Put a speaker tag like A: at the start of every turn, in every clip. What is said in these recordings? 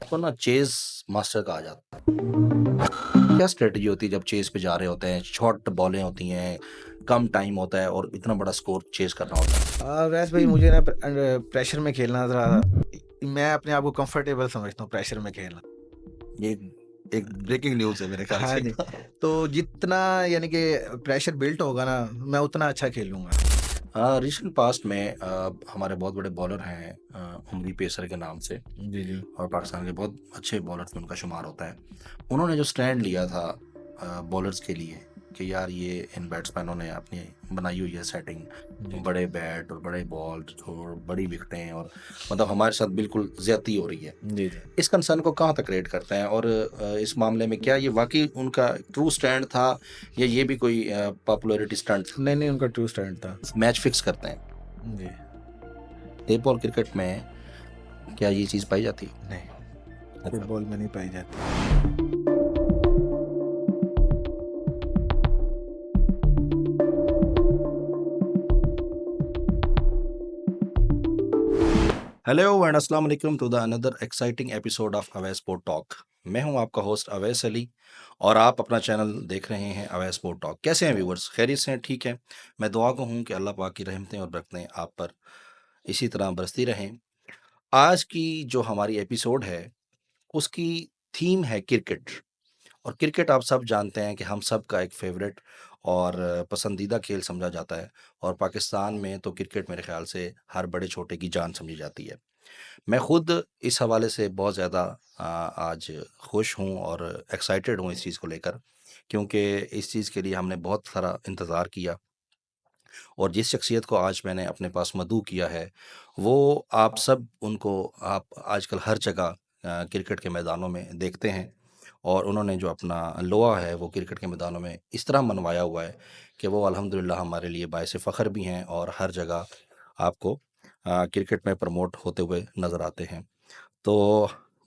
A: आपको ना chess master कहा जाता है। क्या स्ट्रेटजी होती है जब चेस पे जा रहे होते हैं? शॉर्ट बॉलें होती हैं, कम टाइम होता है और इतना बड़ा स्कोर चेस करना होता है।
B: वैसे भाई मुझे ना प्रेशर में खेलना ज़रा मैं अपने आप को कंफर्टेबल समझता हूँ प्रेशर में खेलना।
A: ये एक ब्रेकिंग न्यूज़ है मेरे ख्याल
B: हाँ
A: से।
B: जी, तो जितना यानी कि प्रेशर बिल्ट होगा ना, मैं उतना अच्छा खेलूँगा।
A: रिसेंट पास्ट में हमारे बहुत बड़े बॉलर हैं, उमरी पेसर के नाम से,
B: जी, जी।
A: और पाकिस्तान के बहुत अच्छे बॉलर्स में उनका शुमार होता है। उन्होंने जो स्टैंड लिया था बॉलर्स के लिए कि यार ये इन बैट्समैनों ने अपनी बनाई हुई है सेटिंग,
B: जी,
A: बड़े बैट और बड़े बॉल और बड़ी विकेटें, और मतलब हमारे साथ बिल्कुल ज़्यादती हो रही है।
B: जी, जी।
A: इस कंसर्न को कहाँ तक रेट करते हैं, और इस मामले में क्या ये वाकई उनका ट्रू स्टैंड था या ये भी कोई पॉपुलैरिटी स्टंट था?
B: नहीं, नहीं उनका ट्रू स्टैंड था।
A: मैच फिक्स करते हैं।
B: जी,
A: एक बॉल क्रिकेट में क्या ये चीज़ पाई जाती है?
B: नहीं,
A: अच्छा।
B: फुटबॉल में नहीं पाई जाती।
A: हेलो एंड अस्सलाम वालेकुम to the another exciting episode of Awais sport talk. मैं हूं आपका होस्ट अवैस अली और आप अपना चैनल देख रहे हैं अवैस स्पोर्ट टॉक। कैसे हैं व्यूवर्स? खैरियत से हैं? ठीक है। मैं दुआ को हूं कि अल्लाह पाक की रहमतें और बरकतें आप पर इसी तरह बरसती रहें। आज की जो हमारी एपिसोड है उसकी थीम है क्रिकेट। और क्रिकेट आप सब जानते हैं कि हम सब का एक फेवरेट और पसंदीदा खेल समझा जाता है। और पाकिस्तान में तो क्रिकेट मेरे ख्याल से हर बड़े छोटे की जान समझी जाती है। मैं खुद इस हवाले से बहुत ज़्यादा आज खुश हूँ और एक्साइटेड हूँ इस चीज़ को लेकर, क्योंकि इस चीज़ के लिए हमने बहुत सारा इंतज़ार किया। और जिस शख्सियत को आज मैंने अपने पास मदऊ किया है, वो आप सब उनको आप आजकल हर जगह क्रिकेट के मैदानों में देखते हैं। और उन्होंने जो अपना लोहा है वो क्रिकेट के मैदानों में इस तरह मनवाया हुआ है कि वो अल्हम्दुलिल्लाह हमारे लिए बायस फ़ख्र भी हैं और हर जगह आपको क्रिकेट में प्रमोट होते हुए नज़र आते हैं। तो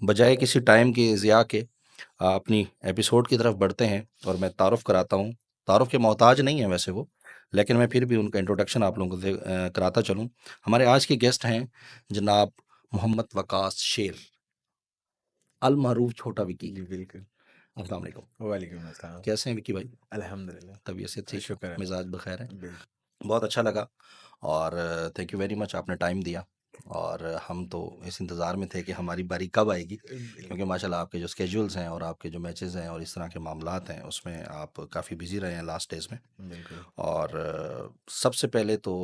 A: बजाय किसी टाइम की ज़िया के अपनी एपिसोड की तरफ बढ़ते हैं और मैं तारुफ़ कराता हूँ। तारुफ़ के मोहताज नहीं है वैसे वो, लेकिन मैं फिर भी उनका इंट्रोडक्शन आप लोगों को कराता चलूँ। हमारे आज के गेस्ट हैं जनाब मोहम्मद वकास शेर, अल मारूफ छोटा विकी।
B: जी, बिल्कुल।
A: अस्सलाम वालेकुम।
B: वालेकुम अस्सलाम।
A: कैसे हैं विकी भाई?
B: अल्हम्दुलिल्लाह।
A: तबीयत से ठीक है?
B: शुक्र है।
A: मिजाज बखैर है?
B: बिल्कुल।
A: बहुत अच्छा लगा और थैंक यू वेरी मच, आपने टाइम दिया। और हम तो इस इंतज़ार में थे कि हमारी बारी कब आएगी, क्योंकि
B: बिल्कुल,
A: माशाल्लाह आपके जो स्केड्यूल्स हैं और आपके जो मैचेस हैं और इस तरह के मामलात हैं उसमें आप काफ़ी बिजी रहे हैं लास्ट डेज में।
B: बिल्कुल।
A: और सबसे पहले तो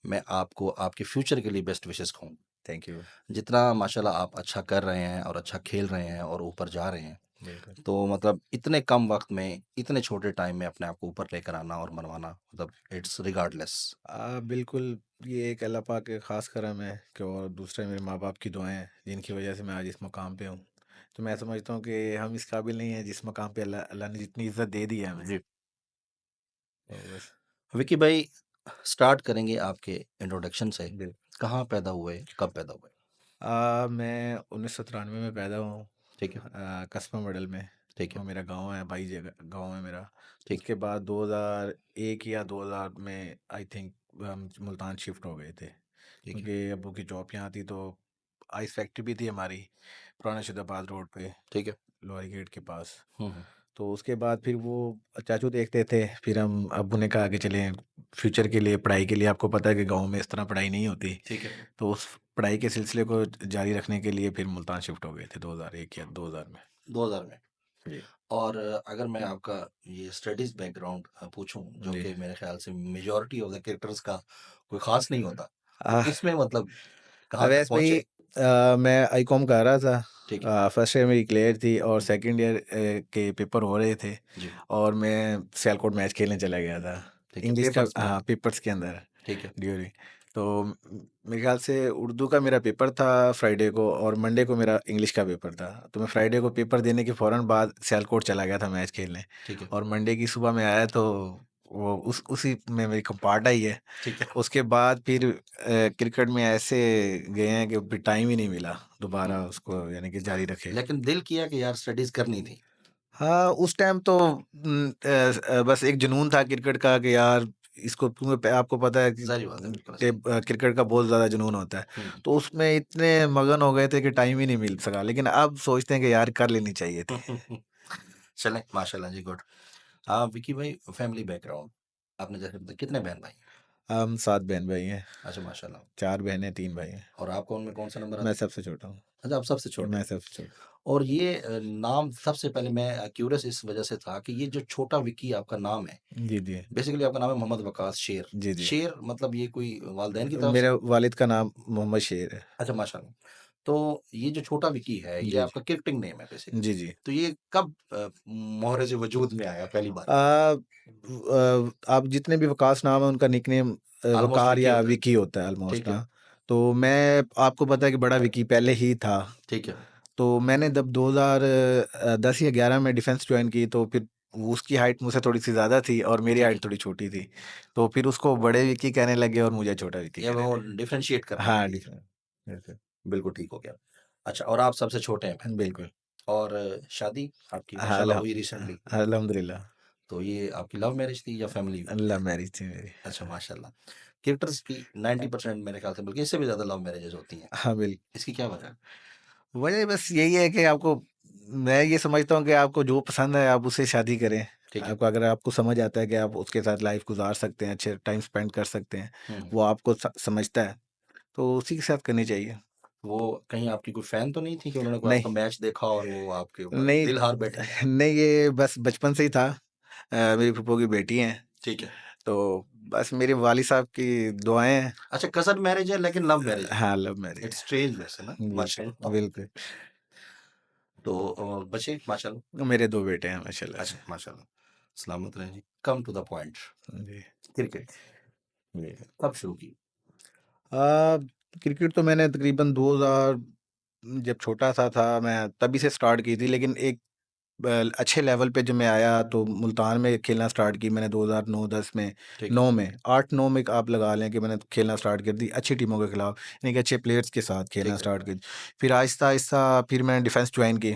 A: मैं आपको आपके फ्यूचर के लिए बेस्ट विशेस कहूँ।
B: Thank you.
A: जितना माशाल्लाह आप अच्छा कर रहे हैं और अच्छा खेल रहे हैं और ऊपर जा रहे हैं,
B: बिल्कुल।
A: तो मतलब इतने कम वक्त में इतने छोटे टाइम में अपने आप को ऊपर लेकर आना और मनवाना, मतलब इट्स रिगार्डलेस।
B: बिल्कुल, ये एक अल्लाह पाक के ख़ास करम है कि और दूसरा मेरे माँ-बाप की दुआएँ हैं, जिनकी वजह से मैं आज इस मुकाम पे हूँ। तो मैं समझता हूँ कि हम इस काबिल नहीं हैं जिस मुकाम पे अल्लाह अल्लाह ने जितनी इज़्ज़त दे दी है हमें।
A: जी।
B: तो बस।
A: विकी भाई, स्टार्ट करेंगे आपके इंट्रोडक्शन से।
B: बिल
A: कहाँ पैदा हुए, कब पैदा हुए?
B: मैं 1993 में पैदा हुआ हूँ,
A: ठीक है।
B: कस्बा मॉडल में।
A: ठीक है।
B: और मेरा गाँव है, बाई जगह गाँव है मेरा।
A: ठीक है।
B: उसके बाद 2001 या 2000 में आई थिंक हम मुल्तान शिफ्ट हो गए थे,
A: ठीक है।
B: क्योंकि अब्बू की जॉब यहाँ थी। तो आइस फैक्ट्री भी थी हमारी पुराना शुदाबाद रोड पे,
A: ठीक है।
B: लोहारी गेट के पास।
A: हम्म।
B: तो उसके बाद फिर वो चाचू देखते थे, फिर हम अब्बू ने कहा कि चलें फ्यूचर के लिए, पढ़ाई के लिए। आपको पता है कि गांव में इस तरह पढ़ाई नहीं होती।
A: ठीक है।
B: तो उस पढ़ाई के सिलसिले को जारी रखने के लिए फिर मुल्तान शिफ्ट हो गए थे 2001 या 2000 में।
A: 2000 में।
B: जी,
A: और अगर मैं आपका ये स्टडीज बैकग्राउंड पूछूं, जो
B: जी।
A: कि मेरे ख्याल से मेजॉरिटी ऑफ द क्रिकेटर्स का कोई खास नहीं होता, तो
B: आ,
A: इसमें मतलब कहाँ तक
B: अवैस भाई,
A: पहुंचे?
B: मैं आईकॉम कर रहा
A: ठीक है।
B: था। फर्स्ट ईयर मेरी क्लियर थी और
A: हम्म।
B: सेकंड ईयर के पेपर हो रहे थे।
A: जी।
B: और मैं सियालकोट मैच खेलने चला गया था,
A: ठीक है,
B: इंग्लिश का।
A: पेपर्स में।
B: हाँ, पेपर्स के अंदर
A: ठीक है।
B: ड्यूरी। तो मेरे ख्याल से उर्दू का मेरा पेपर था फ्राइडे को, और मंडे को मेरा इंग्लिश का पेपर था। तो मैं
A: ठीक।
B: फ्राइडे को पेपर देने के फ़ौरन बाद सियालकोट चला गया था मैच खेलने।
A: ठीक है।
B: और मंडे की सुबह में आया तो वो उसी में मेरी कंपार्ट आई है।
A: ठीक है।
B: उसके बाद फिर क्रिकेट में ऐसे गए हैं कि फिर टाइम ही नहीं मिला दोबारा
A: हम्म।
B: उसको यानी कि जारी रखे।
A: लेकिन दिल किया कि यार स्टडीज करनी थी।
B: हाँ, उस टाइम तो बस एक जुनून था क्रिकेट का कि यार इसको क्योंकि आपको पता है कि
A: ज़ाहिर बात है, बिल्कुल ऐसा ही।
B: क्रिकेट का बहुत ज़्यादा जुनून होता है।
A: हुँ।
B: तो उसमें इतने मगन हो गए थे कि टाइम ही नहीं मिल सका। लेकिन अब सोचते हैं कि यार कर लेनी चाहिए थी।
A: चलें, माशाल्लाह जी, गुड। विकी भाई, फैमिली बैकग्राउंड आपने जैसे बताया, कितने बहन-भाई हैं?
B: हम 7 बहन-भाई हैं,
A: अच्छा, माशाल्लाह।
B: 4 बहनें, 3 भाई हैं।
A: और आपका उनमें कौन-सा नंबर
B: मैं
A: आता है?
B: सबसे छोटा हूँ।
A: अच्छा, आप सबसे छोटे
B: मैं
A: हैं।
B: सबसे छोटा।
A: और ये नाम सबसे पहले मैं क्यूरियस इस वजह से था कि ये जो छोटा विकी आपका नाम है,
B: जी, जी।
A: बेसिकली आपका नाम है मोहम्मद वकास शेर।
B: जी, जी।
A: शेर मतलब ये कोई वालिदैन की तरफ
B: मेरे
A: से?
B: वालिद का नाम मोहम्मद शेर है।
A: अच्छा, माशाल्लाह। तो ये जो छोटा विकी है, ये
B: जी, जी।
A: आपका क्रिकेटिंग नेम है बेसिकली।
B: जी, जी।
A: तो ये कब मोहरे वजूद में आया पहली बार?
B: आप जितने भी वकास नाम है उनका निकनेम
A: ऑलमोस्ट
B: वकार
A: विकी
B: या
A: होता है।
B: विकी होता है ऑलमोस्ट,
A: ठीक है,
B: हाँ। तो मैं आपको पता है कि बड़ा विकी पहले ही था।
A: ठीक है,
B: तो मैंने जब 2010 या 11 में डिफेंस ज्वाइन की तो फिर उसकी हाइट मुझसे थोड़ी-सी ज़्यादा थी और मेरी
A: ठीक है।
B: हाइट थोड़ी छोटी थी। तो फिर उसको बड़े विकी कहने लगे और मुझे छोटा विकी
A: ये
B: कहने
A: वो
B: लगे।
A: डिफरेंशिएट करने के
B: हाँ,
A: लिए।
B: डिफरेंट बिल्कुल,
A: बिल्कुल ठीक हो गया। अच्छा, और आप सबसे छोटे हैं बहन में।
B: बिल्कुल।
A: और शादी आपकी
B: हाँ,
A: माशाल्लाह हुई रिसेंटली।
B: अल्हम्दुलिल्लाह।
A: तो ये आपकी लव मैरिज थी या फैमिली?
B: लव मैरिज थी मेरी।
A: अच्छा, माशाल्लाह। क्रिकेटर्स की 90% मेरे ख्याल से, बल्कि इससे भी ज़्यादा लव मैरिजेज़ होती हैं।
B: हाँ,
A: इसकी क्या वजह है?
B: वजह बस यही है कि आपको मैं ये समझता हूँ कि आपको जो पसंद है आप उससे शादी करें।
A: ठीक है।
B: आपको अगर आपको समझ आता है कि आप उसके साथ लाइफ गुजार सकते हैं, अच्छे टाइम स्पेंड कर सकते हैं,
A: हुँ।
B: वो आपको समझता है, तो उसी के साथ करनी चाहिए।
A: वो कहीं आपकी कोई फ़ैन तो नहीं थी कि उन्होंने कोई
B: नहीं,
A: आपका मैच देखा और वो आपके ऊपर
B: नहीं,
A: दिल हार बैठी?
B: नहीं, ये बस बचपन से ही था। मेरी फूफो की बेटी हैं,
A: ठीक है।
B: तो बस मेरे वालिद साहब की दुआएँ हैं।
A: अच्छा, कज़न मैरिज है लेकिन लव मैरिज है।
B: हाँ, लव मैरिज
A: इट्स
B: है।
A: स्ट्रेंज वैसे ना,
B: बिल्कुल,
A: माशाल्लाह।
B: बिल्कुल।
A: तो बच्चे माशाल्लाह?
B: मेरे 2 बेटे हैं माशाल्लाह से।
A: अच्छा, माशाल्लाह। सलामत रहें जी। Come to the point.
B: जी,
A: क्रिकेट
B: जी।
A: कब शुरू की?
B: अ, क्रिकेट तो मैंने तकरीबन 2000 जब छोटा-सा था मैं तभी से स्टार्ट की थी, लेकिन एक अच्छे लेवल पे जब मैं आया तो मुल्तान में खेलना स्टार्ट की मैंने 2009-10 में,
A: ठीक है।
B: 9 में, 8-9 में आप लगा लें कि मैंने खेलना स्टार्ट कर दी अच्छी टीमों के खिलाफ, यानी कि अच्छे प्लेयर्स के साथ खेलना
A: ठीक है।
B: स्टार्ट की। फिर आहिस्ता-आहिस्ता फिर मैंने डिफेंस जॉइन की।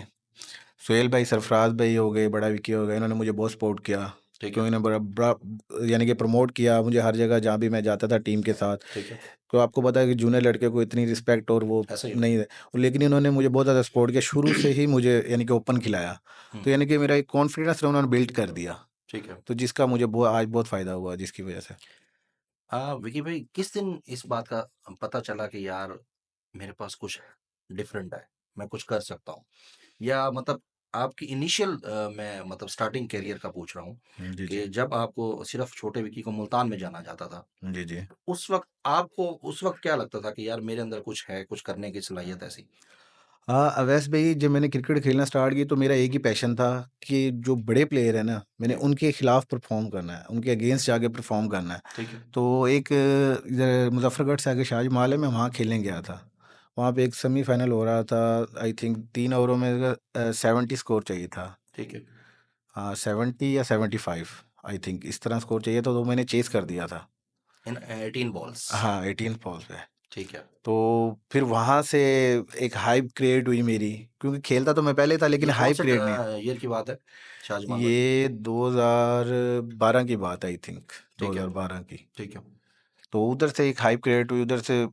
B: सोहेल भाई, सरफराज भाई हो गए, बड़ा विकी हो गए, इन्होंने मुझे बहुत सपोर्ट किया।
A: ठीक है।
B: क्योंकि इन्होंने बड़ा बड़ा यानी कि प्रमोट किया मुझे हर जगह जहाँ भी मैं जाता था टीम के साथ।
A: ठीक है।
B: तो आपको पता है कि जूनियर लड़के को इतनी रिस्पेक्ट और वो
A: ऐसा ही
B: नहीं
A: होता है।
B: है। लेकिन इन्होंने मुझे बहुत ज़्यादा सपोर्ट किया, शुरू से ही मुझे यानी कि ओपन खिलाया।
A: हुँ।
B: तो यानी कि मेरा एक कॉन्फिडेंस उन्होंने बिल्ड कर दिया।
A: ठीक है।
B: तो जिसका मुझे आज बहुत फ़ायदा हुआ जिसकी वजह से।
A: विकी भाई, किस दिन इस बात का पता चला कि यार मेरे पास कुछ डिफरेंट है, मैं कुछ कर सकता हूँ? या मतलब आपकी इनिशियल मैं मतलब स्टार्टिंग करियर का पूछ रहा हूँ
B: जी, जी।
A: कि जब आपको सिर्फ छोटे विकी को मुल्तान में जाना जाता था,
B: जी, जी।
A: उस वक़्त क्या लगता था कि यार मेरे अंदर कुछ है, कुछ करने की सलाहियत ऐसी?
B: हाँ, अवैस भाई जब मैंने क्रिकेट खेलना स्टार्ट की तो मेरा एक ही पैशन था कि जो बड़े प्लेयर हैं ना, मैंने
A: जी,
B: उनके खिलाफ परफ़ॉर्म करना है, उनके अगेंस्ट जाके परफ़ॉर्म करना है।
A: ठीक है।
B: तो एक इधर मुज़फ़्फ़रगढ़ से आगे शाहजमाल है, मैं वहाँ खेलने गया था। वहाँ पे एक सेमीफ़ाइनल हो रहा था, आई थिंक 3 ओवरों में 70 स्कोर चाहिए था।
A: ठीक है।
B: 70 या 75 आई थिंक इस तरह स्कोर चाहिए था, तो मैंने चेज़ कर दिया था।
A: इन 18 बॉल्स।
B: हाँ, 18th बॉल पे।
A: ठीक है।
B: तो फिर वहाँ से एक हाइप क्रिएट हुई मेरी, क्योंकि खेलता तो मैं पहले था लेकिन
A: ये कौन
B: हाइप
A: से
B: क्रिएट नहीं।
A: ईयर की बात है? शाहजमान भाई?
B: ये 2012 की बात आई थिंक,
A: ठीक है।
B: 2012 की।
A: ठीक है।
B: तो उधर से एक हाइप क्रिएट हुई, उधर से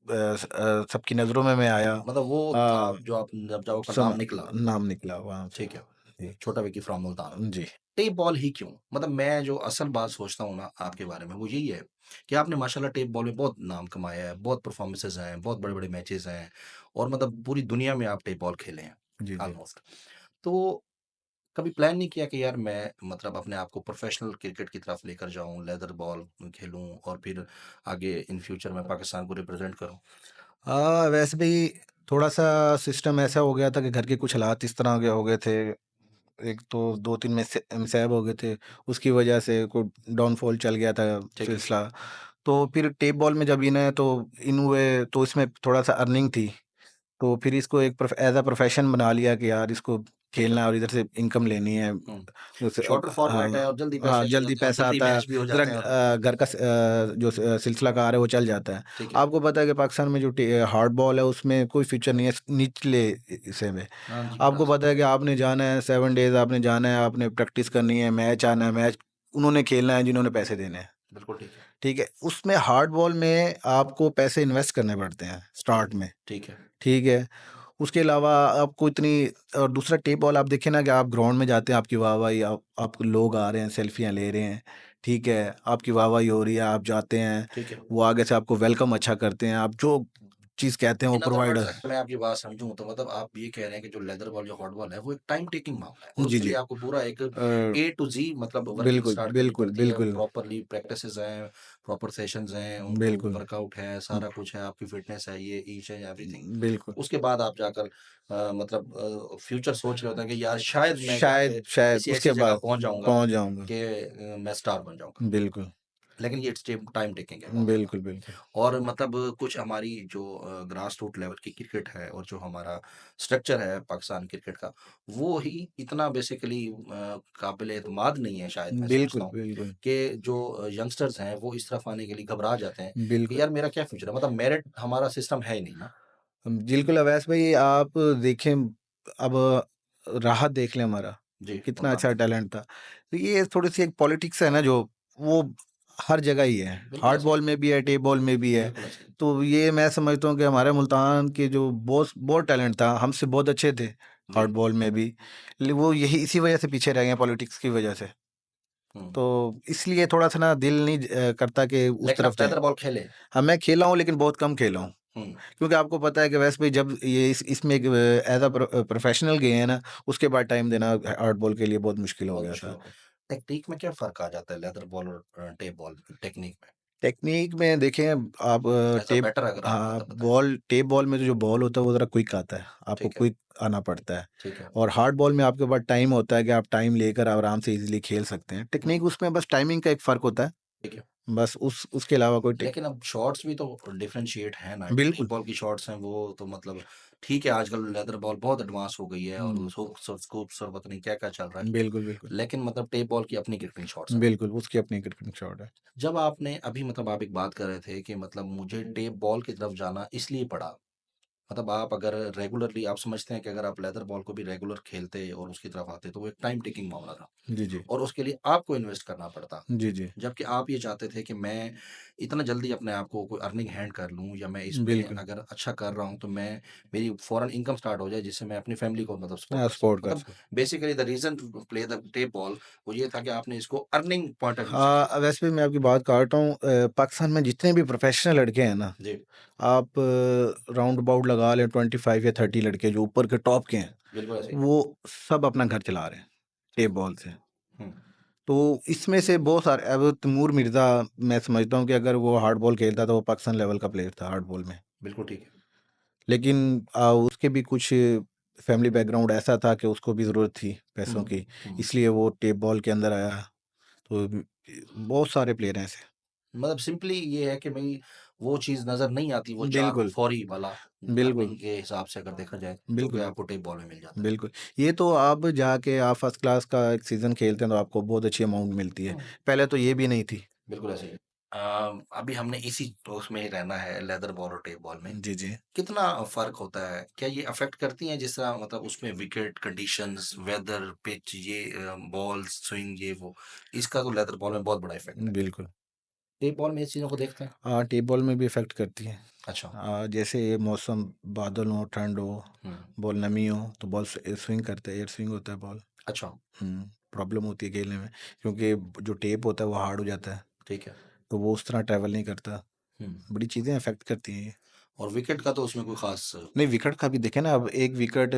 B: सबकी नज़रों में मैं आया।
A: मतलब वो था
B: अ,
A: जो आप जब जब आपका
B: सम
A: नाम निकला।
B: नाम निकला वहाँ से।
A: ठीक है।
B: जी,
A: छोटा विकी फ्रॉम मुल्तान।
B: जी,
A: टेप बॉल ही क्यों? मतलब मैं जो असल बात सोचता हूँ ना आपके बारे में वो यही है कि आपने माशाल्लाह टेप बॉल में बहुत नाम कमाया है, बहुत परफॉर्मेंसेज़ हैं, बहुत बड़े-बड़े मैचेज़ हैं और मतलब पूरी दुनिया में आप टेप बॉल खेले हैं
B: जी, जी।
A: ऑलमोस्ट। तो कभी प्लान नहीं किया कि यार मैं मतलब अपने आप को प्रोफेशनल क्रिकेट की तरफ लेकर जाऊँ, लेदर बॉल खेलूँ और फिर आगे इन फ्यूचर में पाकिस्तान को रिप्रेज़ेंट करूँ?
B: वैसे भी थोड़ा-सा सिस्टम ऐसा हो गया था कि घर के कुछ हालात इस तरह के हो गए थे। एक तो 2-3 मिसहैप हो गए थे, उसकी वजह से कोई डाउनफॉल चल गया था
A: ठीक है।
B: सिलसिला। तो फिर टेप बॉल में जब इन हुए तो इसमें थोड़ा-सा अर्निंग थी। तो फिर इसको एक एज़ अ प्रोफ़ेशन बना लिया कि यार इसको
A: ठीक है।
B: खेलना है और इधर से इनकम लेनी है।
A: हुँ।
B: जैसे
A: शॉर्टर फॉर्मेट है और जल्दी
B: हाँ,
A: पैसे आ
B: जल्दी
A: जाते हैं और
B: पैसा
A: जल्दी
B: आता है,
A: मैच भी हो
B: ज़रा
A: जाते हैं और
B: घर का जो सिलसिला कार है वो चल जाता है।
A: ठीक है।
B: आपको पता है कि पाकिस्तान में जो हार्ड बॉल है उसमें कोई फ्यूचर नहीं है निचले हिस्से में।
A: हाँ जी,
B: आपको
A: ग्रास।
B: पता है कि आपने जाना है 7 डेज़ आपने जाना है, आपने प्रैक्टिस करनी है, मैच आना है, मैच उन्होंने खेलना है जिन्होंने पैसे देने हैं।
A: बिल्कुल ठीक है।
B: ठीक है? उसमें हार्ड बॉल में आपको पैसे इन्वेस्ट करने पड़ते हैं
A: ठीक
B: स्टार्ट
A: है,
B: में,
A: ठीक है।
B: ठीक है? उसके अलावा आपको इतनी और दूसरा टेप बॉल आप देखें ना कि आप ग्राउंड में जाते हैं, आपकी वाहवाही आप लोग आ रहे हैं, सेल्फियाँ ले रहे हैं, ठीक है? आपकी वाहवाही हो रही है, आप जाते हैं,
A: ठीक है।
B: वो आगे से आपको वेलकम अच्छा करते हैं, आप जो चीज़ कहते हैं वो
A: इन अदर
B: प्रोवाइड
A: वर्ड्स अगर मैं आपकी बात समझूँ तो मतलब आप ये कह रहे हैं कि जो लेदर बॉल, जो हॉट बॉल है, वो एक टाइम टेकिंग मामला है और
B: जी,
A: उसके
B: जी।
A: लिए आपको पूरा एक
B: अ,
A: ए टू ज़ी मतलब वर्किंग
B: बिल्कुल,
A: स्टार्ट करनी
B: बिल्कुल,
A: पड़ती है।
B: बिल्कुल,
A: प्रॉपरली प्रैक्टिसेज़ हैं, प्रॉपर सेशंस हैं, उनको
B: बिल्कुल।
A: वर्कआउट है,
B: हुँ,
A: सारा कुछ है, आपकी फिटनेस है, ये ईच एंड एवरीथिंग।
B: बिल्कुल।
A: उसके बाद आप जाकर मतलब फ्यूचर सोच रहे होते हैं कि यार शायद मैं
B: शायद
A: जाके
B: शायद
A: किसी ऐसी
B: उसके
A: जगह
B: बाद
A: पहुँच जाऊँगा
B: पहुँच जाऊँगा।
A: कि मैं स्टार बन जाऊँगा।
B: बिल्कुल,
A: लेकिन ये टाइम टेकिंग है बहुत ज़्यादा।
B: बिल्कुल, बिल्कुल।
A: और मतलब कुछ हमारी जो ग्रास रूट लेवल की क्रिकेट है और जो हमारा स्ट्रक्चर है पाकिस्तान क्रिकेट का, वो ही इतना बेसिकली काबिले एतमाद नहीं है शायद, मैं समझता
B: बिल्कुल,
A: हूँ
B: बिल्कुल,
A: कि जो यंगस्टर्स हैं वो इस तरफ आने के लिए घबरा जाते हैं कि
B: बिल्कुल।
A: यार मेरा क्या फ्यूचर है, मतलब मेरिट हमारा सिस्टम है ही नहीं ना।
B: बिल्कुल, अवैस भाई आप देखें अब राहत देख लें हमारा,
A: जी,
B: कितना
A: मुल्तान।
B: अच्छा टैलेंट था। तो ये थोड़ी-सी एक पॉलिटिक्स है ना जो वो हर जगह ही है।
A: बिल्कुल
B: हार्ड
A: ऐसे ही
B: बॉल में भी है, टेप बॉल में भी है।
A: बिल्कुल ऐसे ही
B: तो ये मैं समझता हूँ कि हमारे मुल्तान के जो बहुत टैलेंट था, हमसे बहुत अच्छे थे
A: जी।
B: हार्ड बॉल में भी। वो यही इसी वजह से पीछे रह गए पॉलिटिक्स की वजह से।
A: हम्म।
B: तो इसलिए थोड़ा-सा ना दिल नहीं करता कि उस
A: लेकिन
B: तरफ
A: आप
B: जाएँ।
A: लेदर बॉल खेले।
B: हाँ, मैं खेला हूँ लेकिन बहुत कम खेला हूँ।
A: हम्म।
B: क्योंकि आपको पता है कि वैसे भी जब ये इसमें एक एज़ प्रोफ़ेशनल गए हैं ना, उसके बाद टाइम देना हार्ड बॉल के लिए बहुत मुश्किल हो
A: बहुत
B: गया
A: मुश्किल
B: था।
A: हो गया। टेक्निक में क्या फर्क आ जाता है लेदर बॉल और टेप बॉल टेक्निक में?
B: टेक्नीक में देखें आप
A: ऐसा बेटर अगर आप मतलब बताएं।
B: टेप बॉल में जो बॉल होता है वो ज़रा क्विक आता है, आपको
A: ठीक है।
B: क्विक आना पड़ता है।
A: ठीक है।
B: और हार्ड बॉल में आपके पास टाइम होता है कि आप टाइम लेकर आराम से ईज़िली खेल सकते हैं।
A: हम्म।
B: टेक्नीक उसमें बस टाइमिंग का एक फ़र्क होता है,
A: ठीक है।
B: बस उसके अलावा कोई टेक
A: लेकिन अब शॉट्स भी तो डिफरेंशिएट है ना, जो टेप
B: बिल्कुल।
A: बॉल की शॉट्स हैं वो तो मतलब ठीक है, आजकल लेदर बॉल बहुत एडवांस हो गई है और
B: हुँ,
A: हुक्स और स्कूप्स और पता नहीं क्या-क्या चल रहा है।
B: बिल्कुल, बिल्कुल।
A: लेकिन मतलब टेप बॉल की अपनी क्रिकेटिंग शॉट्स हैं।
B: बिल्कुल, उसकी अपनी क्रिकेटिंग शॉट है।
A: जब आपने अभी मतलब आप एक बात कर रहे थे कि मतलब मुझे टेप बॉल की तरफ जाना इसलिए पड़ा, मतलब आप अगर रेगुलरली आप समझते हैं कि अगर आप लेदर बॉल को भी रेगुलर खेलते और उसकी तरफ आते तो वो एक टाइम टेकिंग मामला था
B: जी, जी।
A: और उसके लिए आपको इन्वेस्ट करना पड़ता।
B: जी, जी।
A: जबकि आप ये चाहते थे कि मैं इतना जल्दी अपने आप को कोई अर्निंग हैंड कर लूँ या मैं इसमें
B: बिल्कुल।
A: अगर अच्छा कर रहा हूँ तो मैं मेरी फॉरेन इनकम स्टार्ट हो जाए जिससे मैं अपनी फैमिली को मतलब सपोर्ट कर सकूँ।
B: सपोर्ट कर
A: मतलब
B: सकते।
A: Basically the reason to play the tape ball वो ये था कि आपने इसको अर्निंग पॉइंट ऑफ व्यू से
B: हाँ,
A: खेला।
B: वैसे भी मैं आपकी बात काट रहा हूँ पाकिस्तान में जितने भी प्रोफेशनल लड़के हैं ना,
A: जी,
B: आप राउंड अबाउट लगा लें 25 या 30 लड़के जो ऊपर के टॉप के हैं,
A: बिल्कुल ऐसे ही।
B: वो सब अपना घर चला रहे हैं, टेप बॉल से।
A: हुँ,
B: तो इसमें से बहुत सारे अब तैमूर मिर्ज़ा मैं समझता हूँ कि अगर वो हार्ड बॉल खेलता तो वो पाकिस्तान लेवल का प्लेयर था हार्ड बॉल में।
A: बिल्कुल ठीक है।
B: लेकिन उसके भी कुछ फैमिली बैकग्राउंड ऐसा था कि उसको भी ज़रूरत थी
A: हुँ,
B: पैसों की,
A: हुँ।
B: इसलिए वो टेप बॉल के अंदर आया। तो बहुत सारे प्लेयर हैं ऐसे।
A: मतलब सिंपली ये है कि भई वो चीज़ नज़र नहीं आती, वो चार्म
B: बिल्कुल,
A: फौरी वाला
B: बिल्कुल,
A: अर्निंग के हिसाब से अगर देखा जाए, जो कि
B: बिल्कुल,
A: आपको टेप बॉल में मिल जाता है।
B: बिल्कुल। ये तो आप जाके आप फर्स्ट क्लास का एक सीज़न खेलते हैं तो आपको बहुत अच्छी अमाउंट मिलती है।
A: हुँ।
B: पहले तो ये भी नहीं थी।
A: बिल्कुल ऐसे ही। अभी हमने इसी उसमें ही रहना है लेदर बॉल और टेप बॉल में।
B: जी, जी।
A: कितना फ़र्क होता है? क्या ये अफ़ेक्ट करती हैं जिस तरह मतलब उसमें विकेट कंडीशंस, वेदर, पिच ये बॉल स्विंग ये वो, इसका तो लेदर बॉल में बहुत बड़ा इफ़ेक्ट है।
B: बिल्कुल।
A: टेप बॉल में इस चीज़ों को देखते हैं?
B: हाँ, टेप बॉल में भी इफ़ेक्ट करती है।
A: अच्छा।
B: जैसे मौसम बादल हो, ठंड हो,
A: हुँ।
B: बॉल नमी हो तो बॉल स्विंग करता है, एयर स्विंग होता है बॉल।
A: अच्छा,
B: प्रॉब्लम होती है खेलने में क्योंकि जो टेप होता है वो हार्ड हो जाता है,
A: ठीक है।
B: तो वो उस तरह ट्रैवल नहीं करता।
A: हुँ।
B: बड़ी चीज़ें अफ़ेक्ट करती हैं ये।
A: और विकेट का तो उसमें कोई ख़ास
B: नहीं विकेट का भी देखें ना अब एक विकेट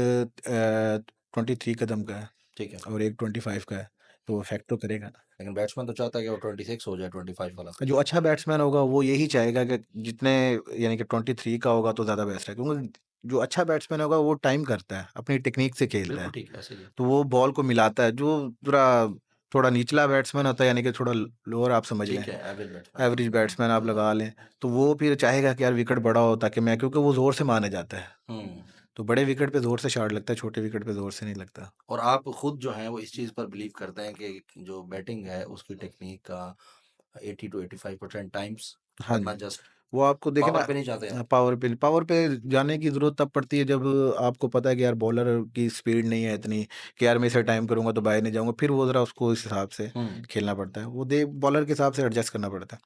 B: 23 कदम का है
A: ठीक है।
B: और एक 25 का है, तो इफ़ेक्ट तो करेगा ना।
A: लेकिन बैट्समैन तो चाहता है कि वो 26 हो जाए 25 वाला।
B: जो अच्छा बैट्समैन होगा वो यही चाहेगा कि जितने यानी कि 23 का होगा तो ज़्यादा बेस्ट है क्योंकि जो अच्छा बैट्समैन होगा वो टाइम करता है, अपनी टेक्नीक से खेलता
A: बिल्कुल
B: है।
A: ठीक है, ऐसे ही है।
B: तो वो बॉल को मिलाता है, जो थोड़ा निचला बैट्समैन होता है यानी कि थोड़ा लोअर आप समझ लें,
A: ठीक है, एवरेज बैट्समैन
B: एवरेज बैट्समैन आप लगा लें, तो वो फिर चाहेगा कि यार विकेट बड़ा हो ताकि मैं क्योंकि वो ज़ोर से मारने जाता है।
A: हुँ।
B: तो बड़े विकेट पे ज़ोर से शॉट लगता है, छोटे विकेट पे ज़ोर से नहीं लगता।
A: और आप खुद जो हैं वो इस चीज़ पर बिलीव करते हैं कि जो बैटिंग है उसकी टेक्नीक का 80 टू 85% टाइम्स
B: हाँ
A: बट
B: जी।
A: नॉट जस्ट
B: वो आपको देखें
A: पावर
B: ना
A: पे नहीं जाते आप।
B: पावर पे जाने की ज़रूरत तब पड़ती है जब आपको पता है कि यार बॉलर की स्पीड नहीं है इतनी कि यार मैं इसे टाइम करूँगा तो बाहर नहीं जाऊँगा। फिर वो ज़रा उसको इस हिसाब से
A: हुँ।
B: खेलना पड़ता है। वो दे बॉलर के हिसाब से एडजस्ट करना पड़ता है।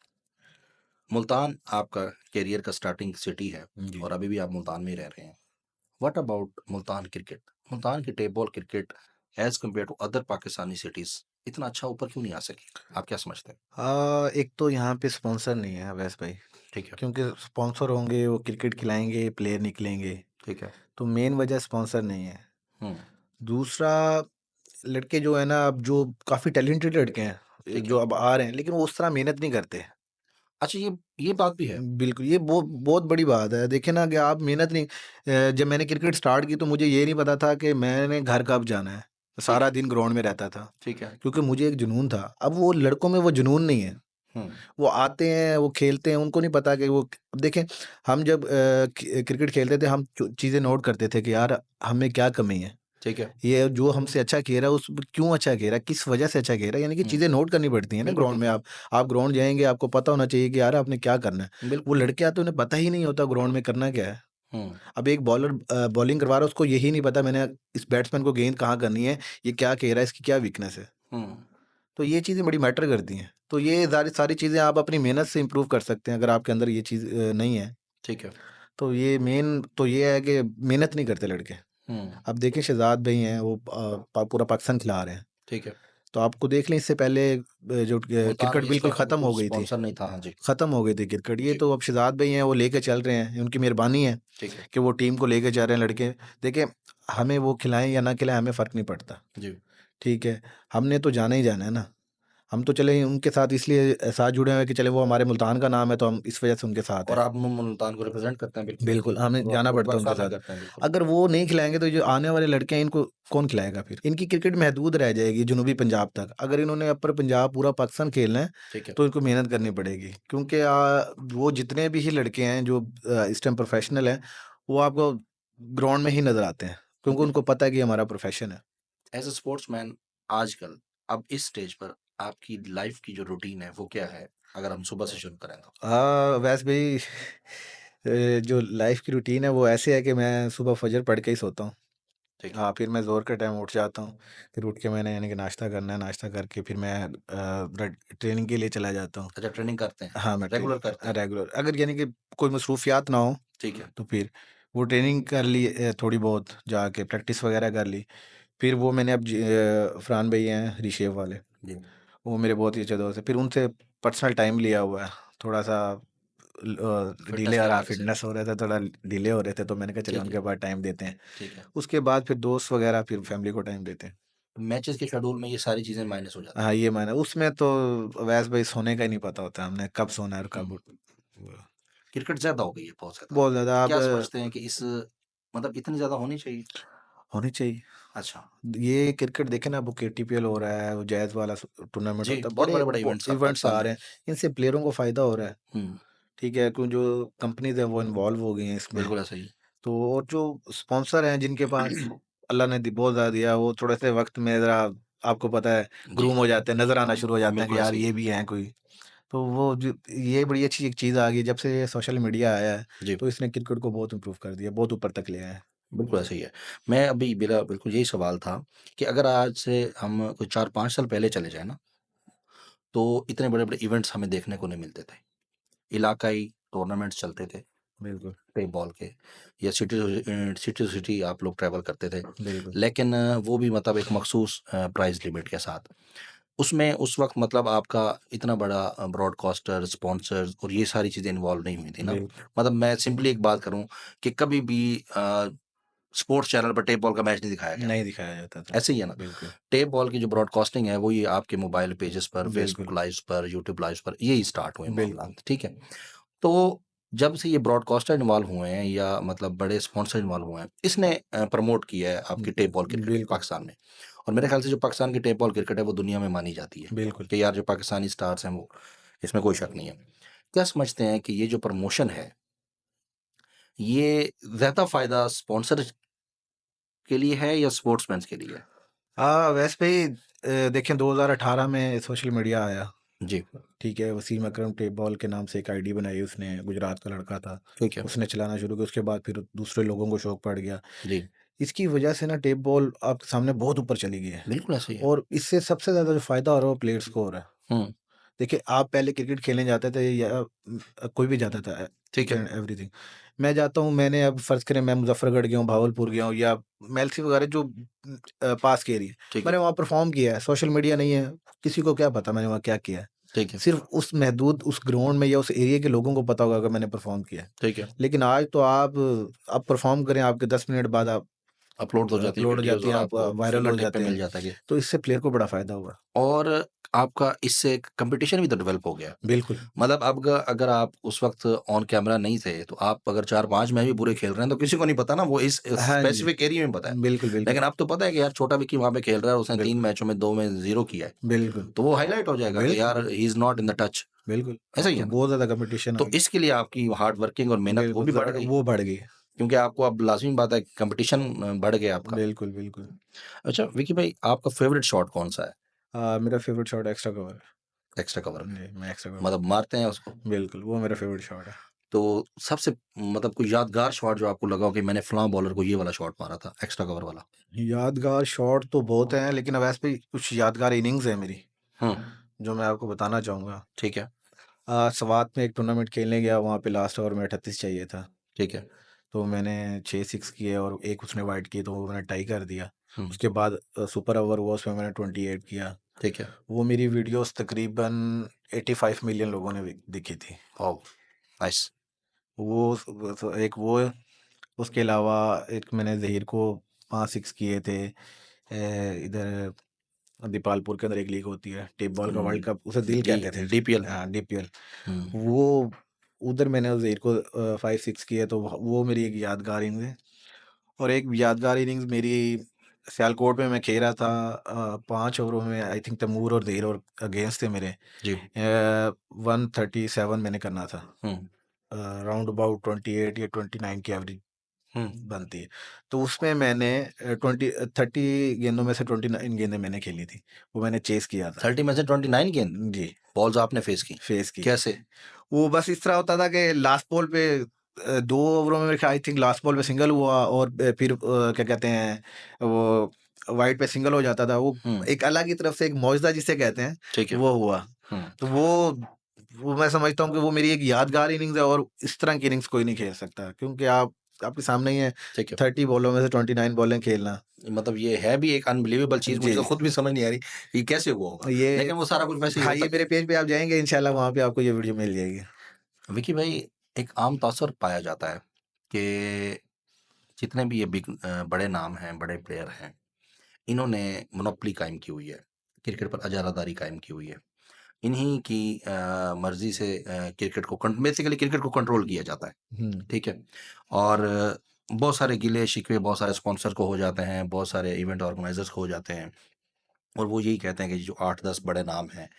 A: मुल्तान आपका करियर का स्टार्टिंग सिटी है
B: जी।
A: और अभी भी आप मुल्तान में ही रह रहे हैं। What about Multan cricket? Multan की tape ball cricket as compare to other Pakistani cities इतना अच्छा ऊपर क्यों नहीं आ सकी? आप क्या समझते हैं?
B: एक तो यहाँ पे स्पॉन्सर नहीं है अवैस भाई,
A: ठीक है,
B: क्योंकि स्पॉन्सर होंगे वो क्रिकेट खिलाएँगे, प्लेयर निकलेंगे।
A: ठीक है।
B: तो मेन वजह स्पॉन्सर नहीं है।
A: हुँ,
B: दूसरा लड़के जो है ना अब जो काफ़ी टैलेंटेड लड़के हैं,
A: ठीक
B: जो
A: है।
B: अब आ रहे हैं लेकिन वो उस तरह मेहनत नहीं करते।
A: अच्छा ये बात भी है।
B: बिल्कुल, ये बहुत बड़ी बात है। देखिए ना कि आप मेहनत नहीं जब मैंने क्रिकेट स्टार्ट की तो मुझे ये नहीं पता था कि मैंने घर कब जाना है।
A: ठीक
B: सारा
A: है,
B: दिन ग्राउंड में रहता था,
A: ठीक है।
B: क्योंकि मुझे एक जुनून था। अब वो लड़कों में वो जुनून नहीं है।
A: हुँ,
B: वो आते हैं, वो खेलते हैं, उनको नहीं पता कि वो अब देखें हम जब क्रिकेट खेलते थे हम चीज़ें नोट करते थे कि यार हमें क्या कमी है।
A: ठीक है।
B: ये जो हमसे अच्छा खेल रहा है उस क्यों अच्छा खेल रहा है, किस वजह से अच्छा खेल रहा है, यानी कि
A: हुँ,
B: चीज़ें नोट करनी पड़ती हैं ना
A: बिल्कुल,
B: ग्राउंड में।
A: बिल्कुल।
B: आप ग्राउंड जाएँगे, आपको पता होना चाहिए कि यार आपने क्या करना है। वो
A: बिल्कुल, बिल्कुल।
B: लड़के आते हैं उन्हें पता ही नहीं होता ग्राउंड में करना क्या है।
A: हुँ,
B: अब एक बॉलर बॉलिंग करवा रहा है उसको यही नहीं पता मैंने इस बैट्समैन को गेंद कहाँ करनी है, ये क्या खेल रहा है, इसकी क्या वीकनेस है।
A: हुँ,
B: तो ये चीज़ें बड़ी मैटर करती हैं। तो ये सारी सारी चीज़ें आप अपनी मेहनत से इम्प्रूव कर सकते हैं अगर आपके अंदर ये चीज़ नहीं है।
A: ठीक है।
B: तो ये मेन तो ये है कि मेहनत नहीं करते लड़के।
A: हुँ,
B: अब देखिए शहज़ाद भई हैं वो पूरा पाकिस्तान खिला रहे हैं।
A: ठीक है।
B: तो आपको देख लें इससे पहले जो
A: मुल्तान
B: क्रिकेट
A: में इस
B: बिल्कुल
A: वक़्त
B: ख़त्म
A: कोई
B: हो गई थी।
A: स्पॉन्सर नहीं था। हाँ जी,
B: ख़त्म हो गई थी क्रिकेट। ये
A: जी,
B: तो अब शहज़ाद भई हैं वो लेके चल रहे हैं, उनकी मेहरबानी है
A: ठीक है।
B: कि वो टीम को लेके जा रहे हैं लड़के। देखिए हमें वो खिलाएँ या ना खिलाएँ हमें फ़र्क नहीं पड़ता,
A: जी,
B: ठीक है? हमने तो जाना ही जाना है ना। हम तो चले उनके साथ इसलिए साथ जुड़े हुए हैं कि चले वो हमारे मुल्तान का नाम है तो हम इस वजह से उनके साथ
A: और
B: हैं।
A: आप मुल्तान को रिप्रेज़ेंट करते हैं, बिल्कुल,
B: बिल्कुल,
A: बिल्कुल।
B: हमें जाना
A: वो
B: पड़ता है उनके
A: पाकिस्तान में
B: साथ।
A: करते हैं, बिल्कुल।
B: अगर वो नहीं खिलाएँगे तो जो आने वाले लड़के हैं इनको कौन खिलाएगा फिर? इनकी क्रिकेट महदूद रह जाएगी जनूबी पंजाब तक। अगर इन्होंने अपर पंजाब पूरा पाकिस्तान खेलना है
A: ठीक है।
B: तो इनको मेहनत करनी पड़ेगी। क्योंकि वो जितने भी ही लड़के हैं जो इस टाइम प्रोफेशनल हैं, वो आपको ग्राउंड में ही नज़र आते हैं। क्योंकि उनको
A: बिल्कुल।
B: पता है कि ये हमारा प्रोफेशन है।
A: एज़ अ स्पोर्ट्समैन आजकल अब इस स्टेज पर आपकी लाइफ़ की जो रूटीन है, वो क्या है? अगर हम सुबह से शुरू करें तो?
B: हाँ, वैसे भी जो लाइफ़ की रूटीन है वो ऐसे है कि मैं सुबह फ़जर पढ़ के ही सोता हूँ।
A: ठीक है।
B: हाँ, फिर मैं ज़ोहर के टाइम उठ जाता हूँ। फिर उठ के मैंने यानी कि नाश्ता करना है, नाश्ता करके फिर मैं ट्रेनिंग के लिए चला जाता हूँ।
A: अच्छा, ट्रेनिंग करते हैं,
B: हाँ, मैं
A: रेगुलर करते हैं।
B: रेगुलर अगर यानी कि कोई मसरूफ़ियात ना हो,
A: ठीक है।
B: तो फिर वो ट्रेनिंग कर ली थोड़ी बहुत जाके प्रैक्टिस वग़ैरह कर ली। फिर वो मैंने अब फरहान भई हैं रिशेव वाले,
A: जी,
B: वो मेरे बहुत ही अच्छे दोस्त हैं। फिर उनसे पर्सनल टाइम लिया हुआ है। थोड़ा-सा डिले
A: फ़िटनेस
B: आ
A: के
B: रहा
A: हवाले से।
B: फ़िटनेस हो रहा था, थोड़ा डिले हो रहे थे, तो मैंने कहा चलो
A: ठीक है,
B: उनके पास टाइम देते हैं।
A: ठीक है।
B: उसके बाद फिर दोस्त वग़ैरह, फिर फैमिली को टाइम देते हैं।
A: मैचेज़ के शेड्यूल में ये सारी चीज़ें माइनस हो जाती
B: हाँ,
A: हैं।
B: ये मायने उसमें तो अवैस भाई सोने का ही नहीं पता होता हमने कब सोना है और
A: हुँ,
B: कब उठ
A: क्रिकेट ज़्यादा हो गई है, बहुत ज़्यादा।
B: बहुत ज़्यादा अब
A: क्या समझते हैं कि इस मतलब इतनी ज़्यादा होनी चाहिए?
B: होनी चाहिए।
A: अच्छा,
B: ये क्रिकेट देखें ना अब केटीपीएल हो रहा है, वो जैज़ वाला टूर्नामेंट
A: जी,
B: होता है,
A: बहुत
B: बड़े
A: बड़े-बड़े इवेंट्स अब
B: इवेंट्स
A: पाकिस्तान
B: आ
A: में।
B: रहे हैं। इनसे प्लेयरों को फ़ायदा हो रहा है,
A: हुँ,
B: ठीक है? क्यों जो कंपनीज़ हैं वो इन्वॉल्व हो गई हैं इसमें।
A: बिल्कुल ऐसा ही है।
B: तो और जो स्पॉन्सर हैं जिनके पास अल्लाह ने बहुत ज़्यादा दिया, वो थोड़े से वक़्त में ज़रा आपको पता है
A: जी,
B: ग्रूम हो जाते हैं, नज़र आना शुरू हो जाते हैं कि
A: बिल्कुल
B: यार
A: ऐसा ही
B: ये
A: है।
B: भी हैं कोई। तो वो जो ये बड़ी अच्छी एक चीज़ आ गई जब से सोशल मीडिया आया है,
A: जी,
B: तो इसने क्रिकेट को बहुत इम्प्रूव कर दिया, बहुत ऊपर तक ले आया है।
A: बिल्कुल ऐसा ही है। मैं अभी मेरा बिल्कुल यही सवाल था कि अगर आज से हम कोई 4-5 साल पहले चले जाएँ ना, तो इतने बड़े-बड़े इवेंट्स हमें देखने को नहीं मिलते थे। इलाकाई टूर्नामेंट्स चलते थे,
B: बिल्कुल,
A: टेप बॉल के या सिटी टू सिटी आप लोग ट्रैवल करते थे।
B: बिल्कुल,
A: लेकिन वो भी मतलब एक मखसूस प्राइस लिमिट के साथ। उसमें उस वक़्त मतलब आपका इतना बड़ा ब्रॉडकास्टर, स्पॉन्सर्स और ये सारी चीज़ें इन्वॉल्व नहीं हुई थी ना।
B: बिल्कुल।
A: मतलब मैं सिंपली एक बात करूँ कि कभी भी स्पोर्ट्स चैनल पर टेप बॉल का मैच नहीं दिखाया गया।
B: नहीं दिखाया जाता था।
A: ऐसे ही है ना?
B: बिल्कुल,
A: टेप बॉल की जो ब्रॉडकास्टिंग है वो ये आपके मोबाइल पेजेस पर,
B: बिल्कुल,
A: फेसबुक लाइव्स पर, यूट्यूब लाइव्स पर यही स्टार्ट हुए
B: बिल्कुल,
A: मामलात, ठीक है? तो जब से ये ब्रॉडकास्टर इन्वॉल्व हुए हैं या मतलब बड़े स्पॉन्सर इन्वॉल्व हुए हैं, इसने प्रमोट किया है आपकी टेप बॉल क्रिकेट को
B: बिल्कुल,
A: पाकिस्तान में। और मेरे ख़्याल से जो पाकिस्तान की टेप बॉल क्रिकेट है वो दुनिया में मानी जाती है,
B: बिल्कुल।
A: कि यार जो पाकिस्तानी स्टार्स हैं वो इसमें कोई शक नहीं है। क्या समझते हैं कि ये जो प्रमोशन है, ये ज़्यादा फ़ायदा स्पॉन्सर के लिए है या स्पोर्ट्समैन्स के लिए है?
B: हाँ, वैसे भी देखिए 2018 में सोशल मीडिया आया।
A: जी,
B: ठीक है, वसीम अकरम टेप बॉल के नाम से एक आईडी बनाई उसने, गुजरात का लड़का था।
A: ठीक है।
B: उसने चलाना शुरू किया, उसके बाद फिर दूसरे लोगों को शौक पड़ गया।
A: जी,
B: इसकी वजह से ना टेप बॉल आपके सामने बहुत ऊपर चली गई है,
A: बिल्कुल ऐसे ही है।
B: और इससे सबसे ज़्यादा जो फ़ायदा हो रहा है वो प्लेयर्स को हो रहा है।
A: हुँ,
B: देखिए, आप पहले क्रिकेट खेलने जाते थे या कोई भी जाता था,
A: ठीक
B: ईच
A: है।
B: And everything. मैं जाता हूँ, मैंने अब फ़र्ज़ करें मैं मुज़फ़्फ़रगढ़ गया हूँ, भावलपुर गया हूँ या मेलसी वगैरह जो पास के एरिया,
A: ठीक है,
B: मैंने वहाँ परफ़ॉर्म किया है, सोशल मीडिया नहीं है, किसी को क्या पता मैंने वहाँ क्या किया है।
A: ठीक है,
B: सिर्फ़ उस महदूद उस ग्राउंड में या उस एरिया के लोगों को पता होगा कि मैंने परफ़ॉर्म किया है।
A: ठीक है।
B: लेकिन आज तो आप परफ़ॉर्म करें, आपके 10 मिनट बाद आप
A: अपलोड हो जाती है
B: अपलोड हो
A: वीडियोज़
B: जाती
A: और
B: हैं, आप
A: आपको
B: वायरल
A: फिंगर
B: हो
A: टिप पे
B: जाते
A: मिल
B: हैं।
A: जाता है कि
B: तो इससे प्लेयर को बड़ा फ़ायदा हुआ।
A: और आपका इससे एक कॉम्पिटिशन भी तो डेवलप हो गया।
B: बिल्कुल।
A: मतलब अब अगर आप उस वक़्त ऑन कैमरा नहीं थे, तो आप अगर 4-5 मैच भी बुरे खेल रहे हैं, तो किसी को नहीं पता ना, वो इस
B: हाँ जी।
A: स्पेसिफिक एरिया में पता है।
B: बिल्कुल, बिल्कुल।
A: लेकिन अब तो पता है कि यार छोटा विक्की वहाँ पे खेल रहा है, उसने 3
B: बिल्कुल,
A: मैचों में 2 में 0 किया है।
B: बिल्कुल,
A: तो वो हाइलाइट हो जाएगा कि
B: बिल्कुल,
A: यार he is not in the touch.
B: बिल्कुल।
A: ऐसा
B: अब
A: ही
B: तो
A: है ना?
B: बहुत ज़्यादा कॉम्पिटिशन आ
A: तो
B: गया।
A: इसके लिए आपकी हार्ड वर्किंग और मेहनत वो
B: बिल्कुल,
A: भी बढ़ गई,
B: वो बढ़ गई।
A: क्योंकि आपको अब लाज़मी बात है कॉम्पिटिशन बढ़ गया आपका।
B: बिल्कुल, बिल्कुल।
A: अच्छा विक्की भाई, आपका फ़ेवरेट शॉट कौन-सा है?
B: मेरा फ़ेवरेट शॉट एक्स्ट्रा कवर है।
A: एक्स्ट्रा कवर में?
B: जी, मैं एक्स्ट्रा कवर
A: मतलब मारते हैं उसको?
B: बिल्कुल, वो मेरा फ़ेवरेट शॉट है।
A: तो सबसे मतलब कोई यादगार शॉट जो आपको लगा हो कि मैंने फलाँ बॉलर को ये वाला शॉट मारा था, एक्स्ट्रा कवर वाला?
B: यादगार शॉट तो बहुत हैं, लेकिन अब ऐसे भी कुछ यादगार इनिंग्स हैं मेरी,
A: हुँ,
B: जो मैं आपको बताना चाहूँगा।
A: ठीक है,
B: स्वात में एक टूर्नामेंट खेलने गया, वहाँ पे लास्ट ओवर में 38 चाहिए था।
A: ठीक है।
B: तो मैंने 6 6 किए और एक उसने वाइड की, तो वो मैंने टाई कर दिया।
A: हुँ,
B: उसके बाद सुपर ओवर हुआ, उसमें मैंने 28 किया।
A: ठीक है।
B: वो मेरी वीडियोस तकरीबन 85 मिलियन लोगों ने देखी थी।
A: वाओ! नाइस।
B: एक वो, उसके अलावा एक मैंने ज़हीर को 5 6 किए थे। इधर दीपालपुर के अंदर एक लीग होती है, टेप बॉल का वर्ल्ड कप, उसे दिल
A: डी
B: कहते थे।
A: डीपीएल।
B: डीपीएल।
A: हुँ,
B: वो उधर मैंने ज़हीर को 5 6 किए, तो वो मेरी एक यादगार इनिंग्स है। और एक यादगार इनिंग्स मेरी सियालकोट में मैं खेल रहा था, 5 ओवरों में आई थिंक तैमूर और ज़हीर और अगेंस्ट थे मेरे।
A: जी।
B: 137 मैंने करना था।
A: हुँ,
B: राउंड अबाउट 28 या 29 की एवरेज
A: हुँ।
B: बनती है। तो उसमें मैंने 30 गेंदों में से 29 गेंदें मैंने खेली थी। वो मैंने चेज़ किया था।
A: 30 में से 29 गेंद
B: जी,
A: बॉल्स आपने फेस की।
B: फेस की।
A: कैसे?
B: वो बस इस तरह होता था कि लास्ट बॉल पे 2 ओवरों में मेरे ख्याल आई थिंक लास्ट बॉल पे सिंगल हुआ, और फिर क्या कहते हैं, वो वाइड पे सिंगल हो जाता था। वो
A: हुँ,
B: एक अलग ही तरफ से एक मौजज़ा जिसे कहते हैं,
A: ठीक है।
B: वो हुआ।
A: हुँ,
B: तो वो मैं समझता हूँ कि वो मेरी एक यादगार इनिंग्स है, और इस तरह की इनिंग्स कोई नहीं खेल सकता, क्योंकि आपके सामने ही है,
A: ठीक है।
B: 30 बॉलों में से 29 बॉलें खेलना।
A: मतलब ये है भी एक अनबिलीवेबल चीज़, मुझे
B: जी,
A: तो खुद भी समझ नहीं आ रही, ये कैसे हुआ होगा?
B: ये
A: लेकिन वो सारा कुछ वैसे ही
B: हाँ,
A: होता
B: ये मेरे पेज पे आप जाएँगे इंशाल्लाह, वहाँ पे आपको ये वीडियो मिल जाएगी।
A: है। विकी भाई, एक आम तौर पाया जाता है कि जितने भी ये बड़े नाम हैं, बड़े प्लेयर हैं, इन्होंने मोनोपोली कायम की हुई है, क्रिकेट पर अजारादारी कायम की हुई है। इन्हीं की मर्ज़ी से क्रिकेट को बेसिकली क्रिकेट को कंट्रोल किया जाता है,
B: हुँ।
A: ठीक है? और बहुत सारे गिले-शिकवे बहुत सारे स्पॉन्सर को हो जाते हैं, बहुत सारे इवेंट ऑर्गेनाइज़र्स को हो जाते हैं, और वो यही कहते हैं कि जो 8-10 बड़े नाम हैं,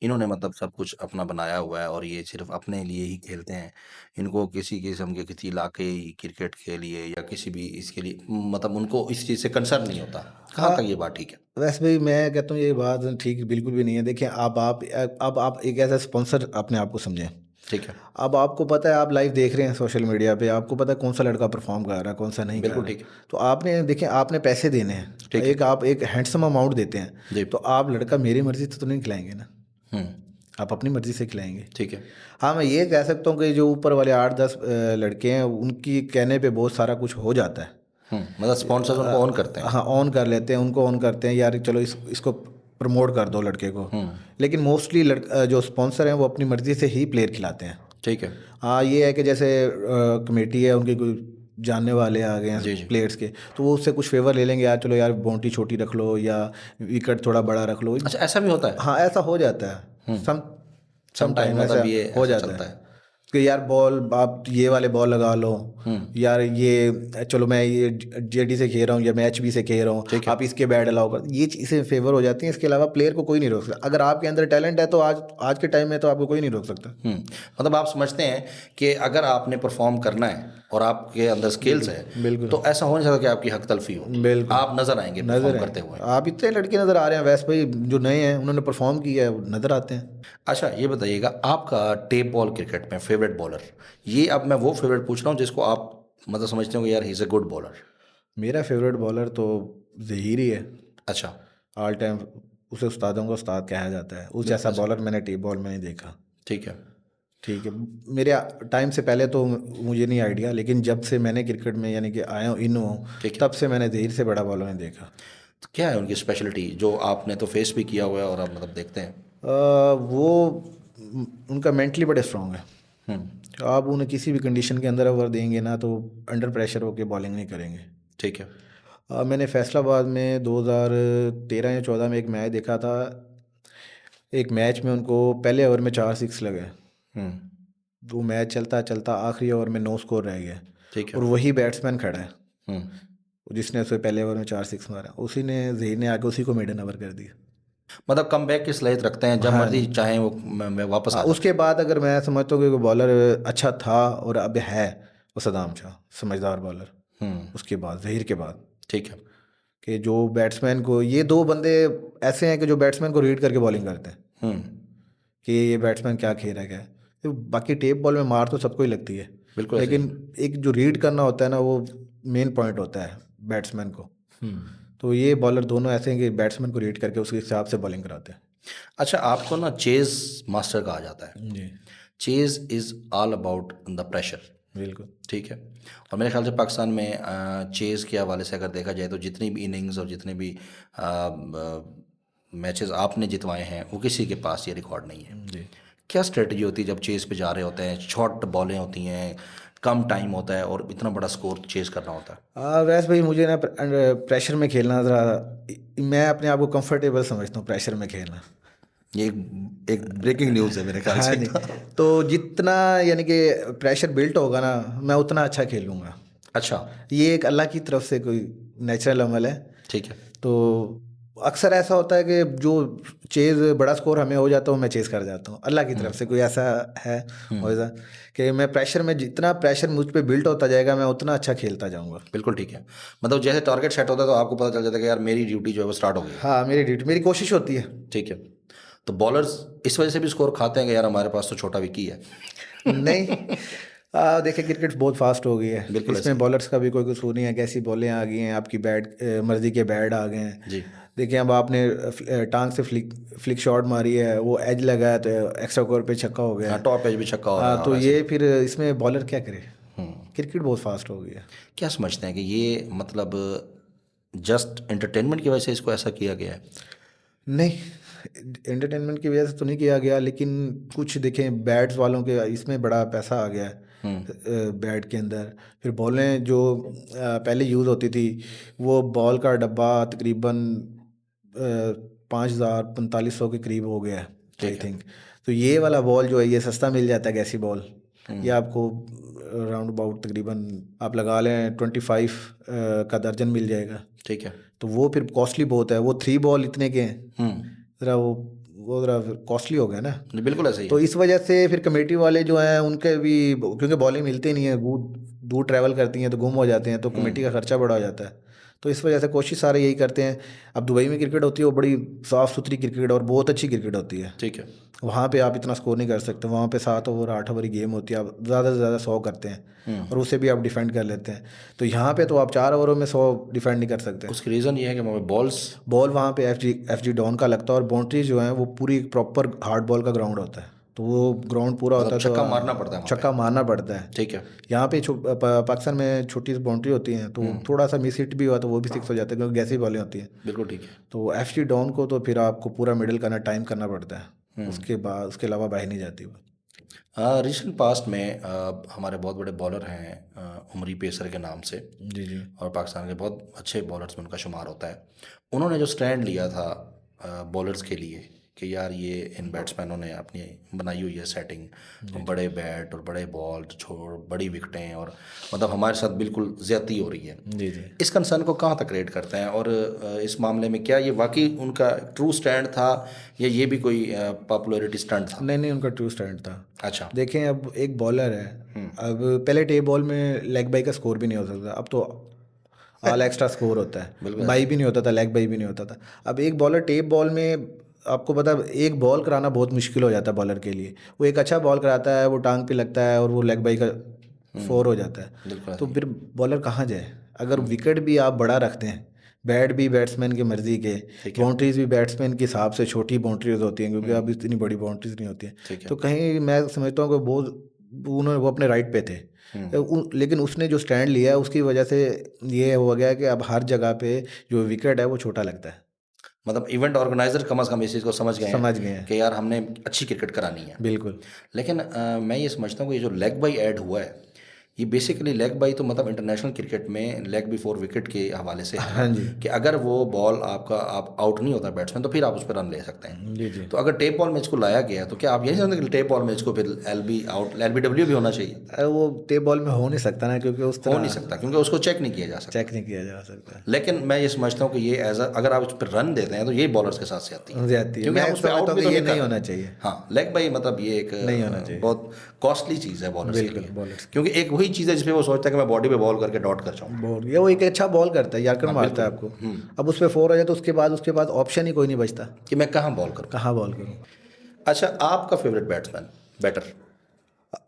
A: इन्होंने मतलब सब कुछ अपना बनाया हुआ है और ये सिर्फ़ अपने लिए ही खेलते हैं। इनको किसी किस्म के किसी इलाक़ाई क्रिकेट के लिए या किसी भी इसके लिए मतलब उनको इस चीज़ से कंसर्न नहीं होता। कहाँ
B: हाँ,
A: तक ये बात ठीक है?
B: वैसे भी मैं कहता हूँ ये बात ठीक बिल्कुल भी नहीं है। देखिए, अब आप एक ऐसा स्पॉन्सर अपने आप को समझें।
A: ठीक है।
B: अब आपको पता है, आप लाइव देख रहे हैं सोशल मीडिया पे, आपको पता है कौन-सा लड़का परफ़ॉर्म कर रहा है, कौन-सा नहीं कर
A: बिल्कुल
B: रहा।
A: ठीक है।
B: तो आपने देखिए, आपने पैसे देने हैं,
A: ठीक है।
B: आप एक हैंडसम अमाउंट देते हैं,
A: जी।
B: तो आप लड़का मेरी मर्ज़ी से तो नहीं खिलाएँगे ना,
A: हुँ,
B: आप अपनी मर्ज़ी से खिलाएँगे।
A: ठीक है।
B: हाँ, मैं ये कह सकता हूँ कि जो ऊपर वाले 8-10 लड़के हैं, उनकी कहने पे बहुत सारा कुछ हो जाता है।
A: मतलब स्पॉन्सर्स उनको ऑन करते हैं।
B: हाँ, ऑन कर लेते हैं, उनको ऑन करते हैं, यार चलो इसको प्रमोट कर दो लड़के को।
A: हुँ,
B: लेकिन मोस्टली जो स्पॉन्सर हैं वो अपनी मर्ज़ी से ही प्लेयर खिलाते हैं।
A: ठीक है।
B: हाँ, ये है कि जैसे कमेटी है, उनके कोई जानने वाले आ गए हैं
A: जी, जी।
B: प्लेयर्स के, तो वो उससे कुछ फ़ेवर ले लेंगे, यार चलो यार बाउंड्री छोटी रख लो या विकेट थोड़ा बड़ा रख लो।
A: अच्छा ऐसा भी होता है?
B: हाँ, ऐसा हो जाता है।
A: हुँ,
B: सम
A: समटाइम
B: समटाइम
A: मतलब
B: ऐसा
A: ये
B: हो
A: ऐसा
B: जाता
A: चलता
B: है
A: है।
B: कि यार बॉल आप ये वाले बॉल लगा लो,
A: हुँ,
B: यार ये चलो मैं ये जेडी से खेल रहा हूँ या मैं एचबी से खेल रहा हूँ,
A: ठीक है।
B: आप इसके बैट अलाउ कर, ये चीज़ें फेवर हो जाती हैं। इसके अलावा प्लेयर को कोई नहीं रोक सकता। अगर आपके अंदर टैलेंट है तो आज के टाइम में तो आपको कोई नहीं रोक सकता।
A: मतलब आप समझते हैं कि अगर आपने परफ़ॉर्म करना है, और आपके अंदर स्किल्स है,
B: बिल्कुल
A: तो ऐसा हो नहीं सकता कि आपकी हक तलफी हो,
B: बिल्कुल
A: आप नजर आएंगे
B: नजर
A: परफॉर्म
B: है।
A: करते हुए।
B: आप इतने लड़के नजर आ रहे हैं, वैसे भाई जो नए हैं उन्होंने परफॉर्म किया है वो नजर आते हैं।
A: अच्छा ये बताइएगा, आपका टेप बॉल क्रिकेट में फेवरेट बॉलर, ये अब मैं वो फेवरेट पूछ रहा हूँ जिसको आप मतलब समझते हो कि यार he is a good bowler.
B: मेरा फेवरेट बॉलर तो जहीर ही है,
A: अच्छा।
B: All time. उसे उस्तादों का उस्ताद कहा जाता है, उस जैसा
A: बिल्कुल ऐसे।
B: बॉलर मैंने टी बॉल में नहीं देखा।
A: ठीक है।
B: ठीक है। मेरे टाइम से पहले तो मुझे नहीं आइडिया, लेकिन जब से मैंने क्रिकेट में यानी कि आया हूँ इन हूँ,
A: ठीक है।
B: तब से मैंने जहीर से बड़ा बॉलर नहीं देखा।
A: तो क्या है उनकी स्पेशलिटी जो आपने तो फेस भी किया हुआ है और आप मतलब देखते हैं।
B: वो उनका मेंटली बड़े स्ट्रांग है।
A: हम्म।
B: आप उन्हें किसी भी कंडीशन के अंदर ओवर देंगे ना तो अंडर प्रेशर होके बॉलिंग नहीं करेंगे।
A: ठीक है।
B: मैंने फैसलाबाद में 2013 या 14 में एक मैच देखा था। एक मैच में उनको पहले ओवर में 4 6 लगे।
A: हम्म।
B: वो मैच चलता चलता आखिरी ओवर में 9 स्कोर रह गया,
A: ठीक है।
B: और वही बैट्समैन खड़ा है
A: हम्म।
B: जिसने उसे पहले ओवर में 4 6 मारा, उसी ने जहीर ने आके उसी को मेडन ओवर कर दिया।
A: मतलब कम बैक की सलाहियत रखते हैं, जब
B: हाँ
A: मर्जी चाहे वो मैं वापस
B: हाँ।
A: आ जाते
B: उसके
A: हैं।
B: बाद अगर मैं समझता हूँ कि कोई बॉलर अच्छा था और अब है, वो सदाम शाह, समझदार बॉलर।
A: हम्म।
B: उसके बाद जहीर के बाद
A: ठीक है।
B: कि जो बैट्समैन को, ये दो बंदे ऐसे हैं कि जो बैट्समैन को रीड करके बॉलिंग करते हैं
A: हम्म।
B: कि ये बैट्समैन क्या खेल रहा है क्या है। तो बाकी टेप बॉल में मार तो सबको ही लगती है,
A: बिल्कुल ऐसे ही।
B: लेकिन एक जो रीड करना होता है ना, वो मेन पॉइंट होता है बैट्समैन को।
A: हम्म।
B: तो ये बॉलर दोनों ऐसे हैं कि बैट्समैन को रीड करके उसके हिसाब से बॉलिंग कराते हैं।
A: अच्छा, आपको ना चेज मास्टर कहा जाता है।
B: जी
A: chase is all about the pressure.
B: बिल्कुल।
A: ठीक है। और मेरे ख्याल से पाकिस्तान में चेज के हवाले से अगर देखा जाए तो जितनी भी इनिंग्स और जितने भी मैचेस आपने जितवाए हैं वो किसी के पास ये रिकॉर्ड नहीं है।
B: जी।
A: क्या स्ट्रेटजी होती है जब चेज पे जा रहे होते हैं, शॉर्ट बॉलें होती हैं, कम टाइम होता है और इतना बड़ा स्कोर चेज करना होता है।
B: वैसे भाई मुझे ना प्रेशर में खेलना ज़रा, मैं अपने आप को कंफर्टेबल समझता हूँ प्रेशर में खेलना।
A: ये एक ब्रेकिंग न्यूज़ है मेरे ख्याल
B: हाँ
A: से।
B: जी। तो जितना यानी कि प्रेशर बिल्ट होगा ना, मैं उतना अच्छा खेलूँगा।
A: अच्छा।
B: ये एक अल्लाह की तरफ से कोई नेचुरल अमल है।
A: ठीक है।
B: तो अक्सर ऐसा होता है कि जो चेज़ बड़ा स्कोर हमें हो जाता है वो मैं चेज़ कर जाता हूँ, अल्लाह की तरफ से कोई ऐसा है वैसा, कि मैं प्रेशर में, जितना प्रेशर मुझ पे बिल्ट होता जाएगा मैं उतना अच्छा खेलता जाऊँगा।
A: बिल्कुल ठीक है। मतलब जैसे टारगेट सेट होता है तो आपको पता चल जाता है कि यार मेरी ड्यूटी जो है वो स्टार्ट हो गई है।
B: हाँ, मेरी ड्यूटी, मेरी कोशिश होती है।
A: ठीक है। तो बॉलर्स इस वजह से भी स्कोर खाते हैं कि यार हमारे पास तो छोटा विकी है।
B: नहीं, देखिए क्रिकेट बहुत फास्ट हो गई है,
A: बिल्कुल ऐसे
B: इसमें
A: ही।
B: बॉलर्स का भी कोई कसूर नहीं है। कैसी बॉलें आ गई हैं, आपकी बैट मर्जी के बैट आ गए हैं।
A: जी।
B: देखिए अब आपने टांग से फ्लिक शॉट मारी है, वो एज लगा है तो एक्स्ट्रा कवर पे छक्का हो गया
A: हाँ,
B: है।
A: टॉप एज भी छक्का हो रहा है और
B: तो
A: ऐसे।
B: ये फिर इसमें बॉलर क्या करे।
A: हम्म।
B: क्रिकेट बहुत फास्ट हो गई है।
A: क्या समझते हैं कि ये मतलब जस्ट एंटरटेनमेंट की वजह से इसको ऐसा किया गया है।
B: नहीं, एंटरटेनमेंट की वजह से तो नहीं किया गया, लेकिन कुछ देखें बैट्स वालों के इसमें बड़ा पैसा आ गया है बैट के अंदर। फिर बॉलें जो पहले यूज़ होती थी, वो बॉल का डब्बा तकरीबन 5,000 4500 के करीब हो गया है आई
A: ठीक है।
B: थिंक। तो ये वाला बॉल जो है ये सस्ता मिल जाता है, गैसी बॉल। ये
A: हम्म।
B: आपको राउंड अबाउट तकरीबन आप लगा लें 25 का दर्जन मिल जाएगा।
A: ठीक है।
B: तो वो फिर कॉस्टली बहुत है, वो 3 बॉल इतने के हैं।
A: हम्म।
B: ज़रा वो ज़रा कॉस्टली हो गया ना।
A: नहीं, बिल्कुल ऐसे ही
B: तो
A: है।
B: इस वजह से फिर कमेटी वाले जो हैं उनके भी, क्योंकि बॉलिंग मिलती नहीं है, दूर दूर ट्रैवल करती हैं तो गुम हो जाते हैं, तो कमेटी का खर्चा बड़ा हो जाता है। तो इस वजह से कोशिश सारे यही करते हैं। अब दुबई में क्रिकेट होती है वो बड़ी साफ़ सुथरी क्रिकेट और बहुत अच्छी क्रिकेट होती है।
A: ठीक है।
B: वहाँ पे आप इतना स्कोर नहीं कर सकते, वहाँ पे 7 ओवर 8 ओवर की गेम होती है, आप ज़्यादा से ज़्यादा 100 करते हैं और उसे भी आप डिफेंड कर लेते हैं। तो यहाँ पे तो आप 4 ओवरों में 100 डिफेंड नहीं कर सकते।
A: उसकी रीज़न ये है कि हमारे बॉल्स।
B: बॉल वहाँ पे एफ जी डॉन का लगता है, और बाउंड्री जो है वो पूरी प्रॉपर हार्ड बॉल का ग्राउंड होता है, तो वो ग्राउंड पूरा होता
A: मतलब
B: है, तो
A: छक्का मारना पड़ता है वहाँ पे।
B: छक्का मारना पड़ता है।
A: ठीक है।
B: यहाँ पे पाकिस्तान में छोटी सी बाउंड्री होती है, तो थोड़ा सा मिस हिट भी हुआ तो वो भी 6 हो जाता है, क्योंकि गैसी बॉलें होती हैं।
A: बिल्कुल ठीक है।
B: तो एफ जी डॉन को तो फिर आपको पूरा मिडल करना, टाइम करना पड़ता है, उसके बाद उसके अलावा बाहर नहीं जाती वो।
A: रिसेंट पास्ट में हमारे बहुत बड़े बॉलर हैं उमरी पेसर के नाम से,
B: जी जी।
A: और पाकिस्तान के बहुत अच्छे बॉलर्स में उनका शुमार होता है। उन्होंने जो स्टैंड लिया था बॉलर्स के लिए कि यार ये इन बैट्समैनों ने अपनी बनाई हुई है सेटिंग,
B: जी,
A: बड़े बैट और बड़े बॉल छोड़ बड़ी विकेटें, और मतलब हमारे साथ बिल्कुल ज़्यादती हो रही है।
B: जी, जी।
A: इस कंसर्न को कहाँ तक रेट करते हैं, और इस मामले में क्या ये वाकई उनका ट्रू स्टैंड था, या ये भी कोई पॉपुलैरिटी स्टंट था?
B: नहीं, नहीं, उनका ट्रू स्टैंड था।
A: अच्छा।
B: देखें, अब एक बॉलर है, अब पहले टेप बॉल में लेग बाई का स्कोर भी नहीं हो सकता, अब तो ऑल एक्स्ट्रा स्कोर होता
A: बिल्कुल
B: है,
A: ऐसा
B: बाई
A: ही।
B: भी नहीं होता था, लेग बाई भी नहीं होता था। अब एक बॉलर टेप बॉल में, आपको पता है, एक बॉल कराना बहुत मुश्किल हो जाता है बॉलर के लिए। वो एक अच्छा बॉल कराता है, वो टांग पे लगता है और वो लेग बाई का फोर हो जाता है।
A: बिल्कुल ऐसा
B: तो
A: ही।
B: फिर बॉलर कहाँ जाए? अगर विकेट भी आप बड़ा रखते हैं, बैट भी बैट्समैन की मर्जी के,
A: ठीक है।
B: बाउंड्रीज भी बैट्समैन के हिसाब से छोटी बाउंड्रीज होती हैं, क्योंकि अब इतनी बड़ी बाउंड्रीज नहीं होती हैं।
A: ठीक है।
B: तो कहीं मैं समझता हूँ कि वो अपने राइट पे थे। लेकिन उसने जो स्टैंड लिया है उसकी वजह से ये हो गया कि अब हर जगह पे जो विकेट है वो छोटा लगता है।
A: मतलब इवेंट ऑर्गेनाइजर कम से कम इस चीज़ को समझ गए हैं
B: समझ गए हैं।
A: कि यार हमने अच्छी क्रिकेट करानी है।
B: बिल्कुल।
A: लेकिन मैं ये समझता हूँ कि ये जो लेग बाई ऐड हुआ है, ये बेसिकली लेग बाई तो मतलब इंटरनेशनल क्रिकेट में लेग बिफोर विकेट के हवाले से है ना,
B: हाँ जी।
A: कि अगर वो बॉल आपका आप आउट नहीं होता बैट्समैन, तो फिर आप उस पर रन ले सकते हैं।
B: जी, जी।
A: तो अगर टेप बॉल मैच को लाया गया, तो क्या आप यही समझते हैं कि टेप बॉल मैच को फिर L B out L B W भी होना चाहिए?
B: वो टेप बॉल में हो नहीं सकता ना, क्योंकि उस
A: हो नहीं
B: तरह
A: सकता क्योंकि उसको चेक नहीं किया जा सकता।
B: चेक नहीं किया जा सकता।
A: लेकिन मैं ये समझता हूँ कि ये एज अगर आप उस पर रन देते हैं तो ये बॉलर्स के साथ से आती है,
B: ज्यादती है,
A: क्योंकि हम
B: मैं
A: उस पर आउट
B: समझता हूँ
A: भी
B: कि
A: तो
B: ये
A: नहीं कर
B: नहीं
A: रहे
B: होना
A: हैं।
B: चाहिए।
A: हाँ, लेग बाई मतलब ये एक
B: नहीं होना चाहिए।
A: बहुत कॉस्टली चीज़ है बॉलर्स के
B: बिल्कुल,
A: लिए,
B: बॉलर्स की।
A: क्योंकि एक वही चीज़ है जिसमें वो सोचता है कि मैं बॉडी पे बॉल करके डॉट कर जाऊँ।
B: बॉल, ये वो एक अच्छा बॉल करता है, यॉर्कर
A: हाँ
B: मारता है
A: बिल्कुल।
B: आपको। अब उस पे फोर हो जाए तो उसके बाद ऑप्शन ही कोई नहीं बचता।
A: कि मैं कहाँ बॉल करूँ।
B: कहाँ बॉल करूँ?
A: अच्छा, आपका फेवरेट बैट्समैन बैटर?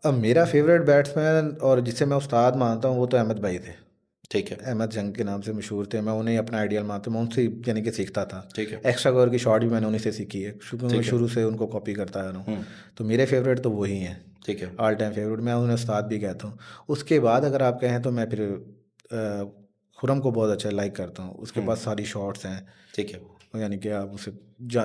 B: अब मेरा फेवरेट बैट्समैन और जिसे मैं उस्ताद मानता हूँ वो तो अहमद भाई थे।
A: ठीक है।
B: अहमद जंग के नाम से मशहूर थे, मैं उन्हें अपना आइडियल मानता हूँ, मैं उनसे यानी कि सीखता था।
A: ठीक है।
B: एक्स्ट्रा कवर की शॉट भी मैंने उन्हीं से सीखी है, क्योंकि मैं
A: ठीक है।
B: शुरू से उनको कॉपी करता आ रहा हूँ। तो मेरे फेवरेट तो वही हैं,
A: ठीक है।
B: ऑल टाइम फेवरेट, मैं उन्हें उस्ताद भी कहता हूँ। उसके बाद अगर आप कहें तो मैं फिर खुरम को बहुत अच्छा लाइक करता हूँ, उसके पास सारी शॉट्स हैं,
A: ठीक है।
B: यानी कि आप उसे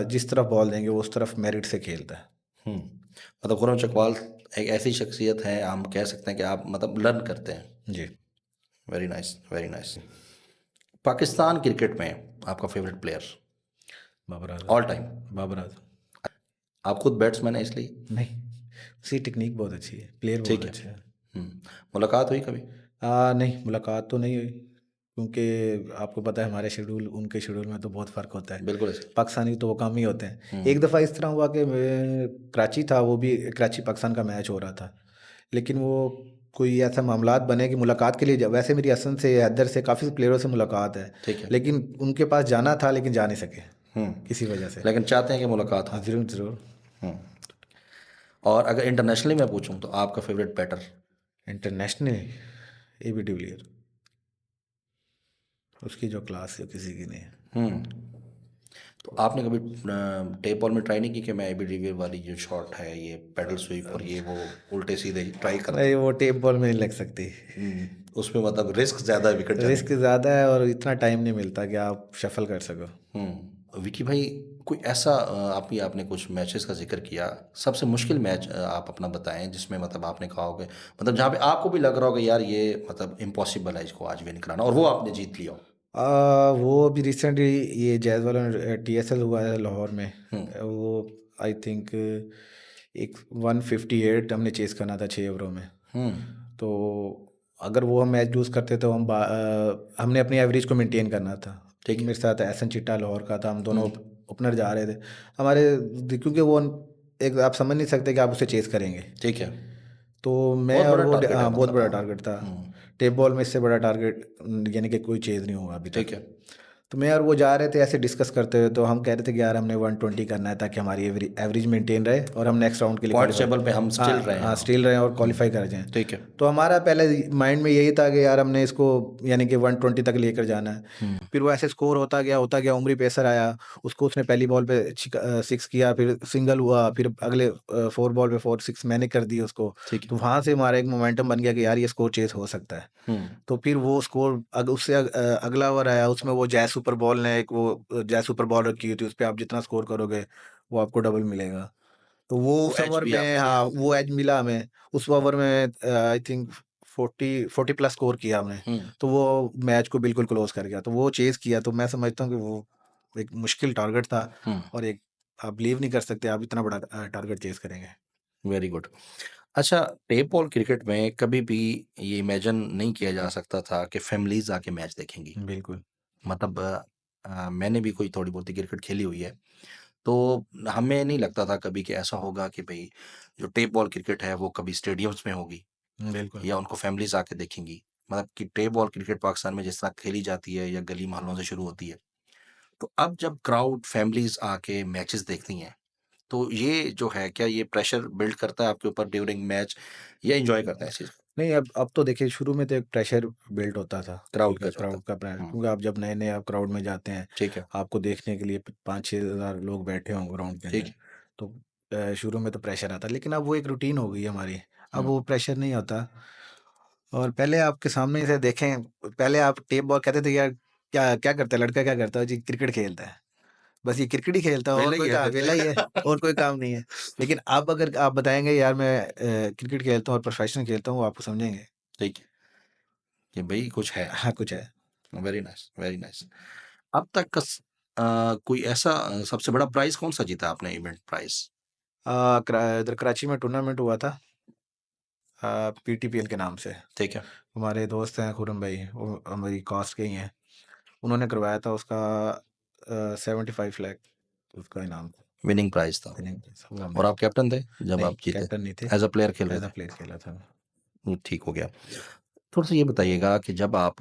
B: जिस तरफ बॉल देंगे वो उस तरफ मेरिट से खेलता है।
A: मतलब खुरम चकवाल एक ऐसी शख्सियत है, हम कह सकते हैं कि आप मतलब लर्न करते हैं।
B: जी।
A: Very nice, very nice. Pakistan cricket में आपका फेवरेट प्लेयर
B: बाबर
A: ऑल
B: आजम।
A: टाइम?
B: बाबर आजम।
A: आप खुद बैट्समैन है इसलिए?
B: नहीं, उसकी टेक्निक बहुत अच्छी है, प्लेयर बहुत
A: ठीक है।
B: अच्छा है।
A: मुलाकात हुई कभी?
B: नहीं, मुलाकात तो नहीं हुई, क्योंकि आपको पता है हमारे शेड्यूल उनके शेड्यूल में तो बहुत फ़र्क होता है।
A: बिल्कुल ऐसे।
B: पाकिस्तानी तो वो कम ही होते हैं। एक दफ़ा इस तरह हुआ कि मैं कराची था, वो भी कराची पाकिस्तान का मैच हो रहा था, लेकिन वो कोई ऐसा मामलात बने कि मुलाकात के लिए वैसे मेरी हसन से, हैदर से, काफ़ी प्लेयरों से मुलाकात है,
A: ठीक है।
B: लेकिन उनके पास जाना था लेकिन जा नहीं सके
A: हम्म।
B: किसी वजह से।
A: लेकिन चाहते हैं कि मुलाकात
B: हाँ,
A: हो।
B: ज़रूर ज़रूर।
A: और अगर इंटरनेशनली मैं पूछूं तो आपका favourite batter?
B: International A B de Villiers, उसकी जो क्लास है किसी की नहीं है।
A: तो आपने कभी टेप बॉल में ट्राई नहीं की कि मैं एबी डिविलियर वाली जो शॉट है, ये पेडल स्वीप और ये वो उल्टे सीधे ट्राई कर दूं?
B: नहीं, वो टेप बॉल में नहीं लग सकती।
A: उसमें मतलब रिस्क ज़्यादा है विकेट जाने
B: रिस्क ज़्यादा है और इतना टाइम नहीं मिलता कि आप शफल कर सको।
A: का। विकी भाई, कोई ऐसा आपने कुछ मैचेस का जिक्र किया, सबसे मुश्किल मैच आप अपना बताएं जिसमें मतलब आपने कहा होगा, मतलब जहाँ पे आपको भी लग रहा होगा यार ये मतलब इम्पॉसिबल है इसको आज भी नहीं कराना, और वो आपने जीत लिया हो?
B: वो अभी रिसेंटली ये जैज़ वाला TSL हुआ है लाहौर में। वो आई थिंक एक 158 हमने चेस करना था 6 ओवरों में। तो अगर वो हम मैच लूज़ करते तो हमने अपनी एवरेज को मेंटेन करना था।
A: ठीक है।
B: मेरे साथ एहसन चिट्टा लाहौर का था, हम दोनों ओपनर जा रहे थे हमारे, क्योंकि वो एक आप समझ नहीं सकते कि आप उसे चेस करेंगे।
A: ठीक है।
B: तो मैं
A: बहुत
B: और
A: बड़ा
B: वो
A: टारगेट है
B: बहुत
A: मतलब।
B: बड़ा
A: हाँ।
B: टारगेट था। टेप बॉल में इससे बड़ा टारगेट यानी कि कोई चेज़ नहीं हुआ अभी तक।
A: ठीक है।
B: तो मैं और वो जा रहे थे ऐसे डिस्कस करते हुए, तो हम कह रहे थे कि यार हमने 120 करना है ताकि हमारी एवरेज मेंटेन रहे और हम नेक्स्ट राउंड के लिए
A: पॉइंट
B: क्वालिफाई,
A: टेबल पे हम स्टिल रहे हैं।
B: हाँ
A: हाँ।
B: स्टील रहे और क्वालिफाई कर जाएं।
A: ठीक है।
B: तो हमारा पहले माइंड में यही था कि यार हमने इसको यानी कि 120 तक लेकर जाना है। फिर वो ऐसे स्कोर होता गया, उमरी पेसर आया, उसको उसने पहली बॉल पे 6 किया, फिर सिंगल हुआ, फिर अगले 4 बॉल पे 4 6 मैंने कर दी उसको।
A: ठीक है।
B: तो वहाँ से हमारा एक मोमेंटम बन गया कि यार ये स्कोर चेस हो सकता है। तो फिर वो स्कोर उससे अगला ओवर आया, उसमें वो जय सुपर बॉल ने एक वो जय सुपर बॉल रखी हुई थी, उस पर आप जितना स्कोर करोगे वो आपको डबल मिलेगा। तो वो
A: वो
B: उस
A: एज
B: ओवर
A: भी
B: में,
A: आपको
B: हाँ
A: दिया।
B: वो एज मिला हमें। उस ओवर में आई थिंक 40 प्लस स्कोर किया हमने। तो वो मैच को बिल्कुल क्लोज कर गया, तो वो चेज किया। तो मैं समझता हूँ कि वो एक मुश्किल टारगेट था और एक आप बिलीव नहीं कर सकते आप इतना बड़ा टारगेट चेज़ करेंगे।
A: Very good. अच्छा, टेप बॉल क्रिकेट में कभी भी ये इमेजिन नहीं किया जा सकता था कि फैमिलीज़ आके मैच देखेंगी।
B: बिल्कुल,
A: मतलब मैंने भी कोई थोड़ी बहुत क्रिकेट खेली हुई है, तो हमें नहीं लगता था कभी कि ऐसा होगा कि भई जो टेप बॉल क्रिकेट है वो कभी स्टेडियम्स में होगी
B: बिल्कुल।
A: या उनको फैमिलीज़ आके देखेंगी। मतलब कि टेप बॉल क्रिकेट पाकिस्तान में जिस तरह खेली जाती है या गली मोहल्लों से शुरू होती है। तो अब जब क्राउड फैमिलीज़ आके मैचेस देखती हैं, तो ये जो है क्या ये प्रेशर बिल्ड करता है आपके ऊपर ड्यूरिंग मैच या एन्जॉय करते हैं इस चीज़ को?
B: नहीं, अब तो देखिए शुरू में तो एक प्रेशर बिल्ड होता था,
A: क्राउड
B: ठीक
A: का
B: है,
A: जो होता
B: क्राउड का
A: है। हुँ,
B: क्योंकि आप जब नए-नए आप क्राउड में जाते हैं,
A: ठीक है,
B: आपको देखने के लिए 5-6 हज़ार लोग बैठे हों ग्राउंड के
A: ठीक
B: अंदर,
A: है।
B: तो शुरू में तो प्रेशर आता है, लेकिन अब वो एक रूटीन हो गई है हमारी, अब
A: हुँ,
B: वो प्रेशर नहीं होता। और पहले आपके सामने से देखें, पहले आप टेप बॉल कहते थे यार क्या क्या करता है लड़का क्या करता है? जी क्रिकेट खेलता है। बस ये क्रिकेट ही खेलता है और
A: पहले ही
B: कोई
A: है
B: का
A: फिर
B: वेला ही है
A: से।
B: और कोई काम नहीं है। लेकिन अब अगर आप बताएँगे यार मैं क्रिकेट खेलता हूँ और प्रोफेशनल खेलता हूँ, वो आपको समझेंगे।
A: ठीक है, कि भई कुछ है।
B: हाँ, कुछ है।
A: Very nice, very nice. अब तक कोई ऐसा सबसे बड़ा प्राइज़ कौन-सा जीता आपने इवेंट प्राइज़?
B: इधर कराची में टूर्नामेंट हुआ था पीटीपीएल के नाम से।
A: ठीक है,
B: हमारे दोस्त हैं खुरम भाई, वो हमारी कास्ट के ही हैं। उन्होंने करवाया था उसका 75 लाख उसका इनाम था,
A: विनिंग प्राइज़ था
B: विनिंग प्राइज़ वो हमने
A: और आप कैप्टन थे जब
B: नहीं,
A: आप जीते?
B: कैप्टन नहीं थे,
A: एज़ अ प्लेयर खेल रहे
B: एज़ अ
A: थे?
B: प्लेयर खेला था।
A: ठीक हो गया। थोड़ा-सा ये बताइएगा कि जब आप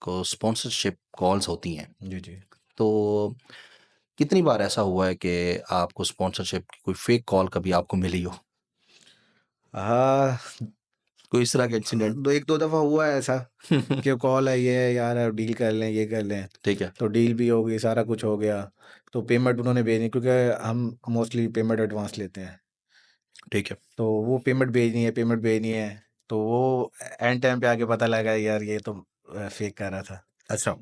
A: को स्पॉन्सरशिप कॉल्स होती हैं,
B: जी, जी।
A: तो कितनी बार ऐसा हुआ है कि आपको स्पॉन्सरशिप की कोई फेक कॉल कभी आपको मिली हो?
B: हाँ,
A: कोई इस तरह का इंसिडेंट?
B: 1-2 दफ़ा हुआ है ऐसा कि कॉल आई है यार अब डील कर लें, ये कर लें।
A: ठीक है,
B: तो डील भी हो गई, सारा कुछ हो गया। तो पेमेंट उन्होंने भेजी क्योंकि हम मोस्टली पेमेंट एडवांस लेते हैं।
A: ठीक है।
B: तो वो पेमेंट भेजनी है। तो वो एंड टाइम पे आके पता लगा यार ये तो फेक कर रहा था।
A: अच्छा,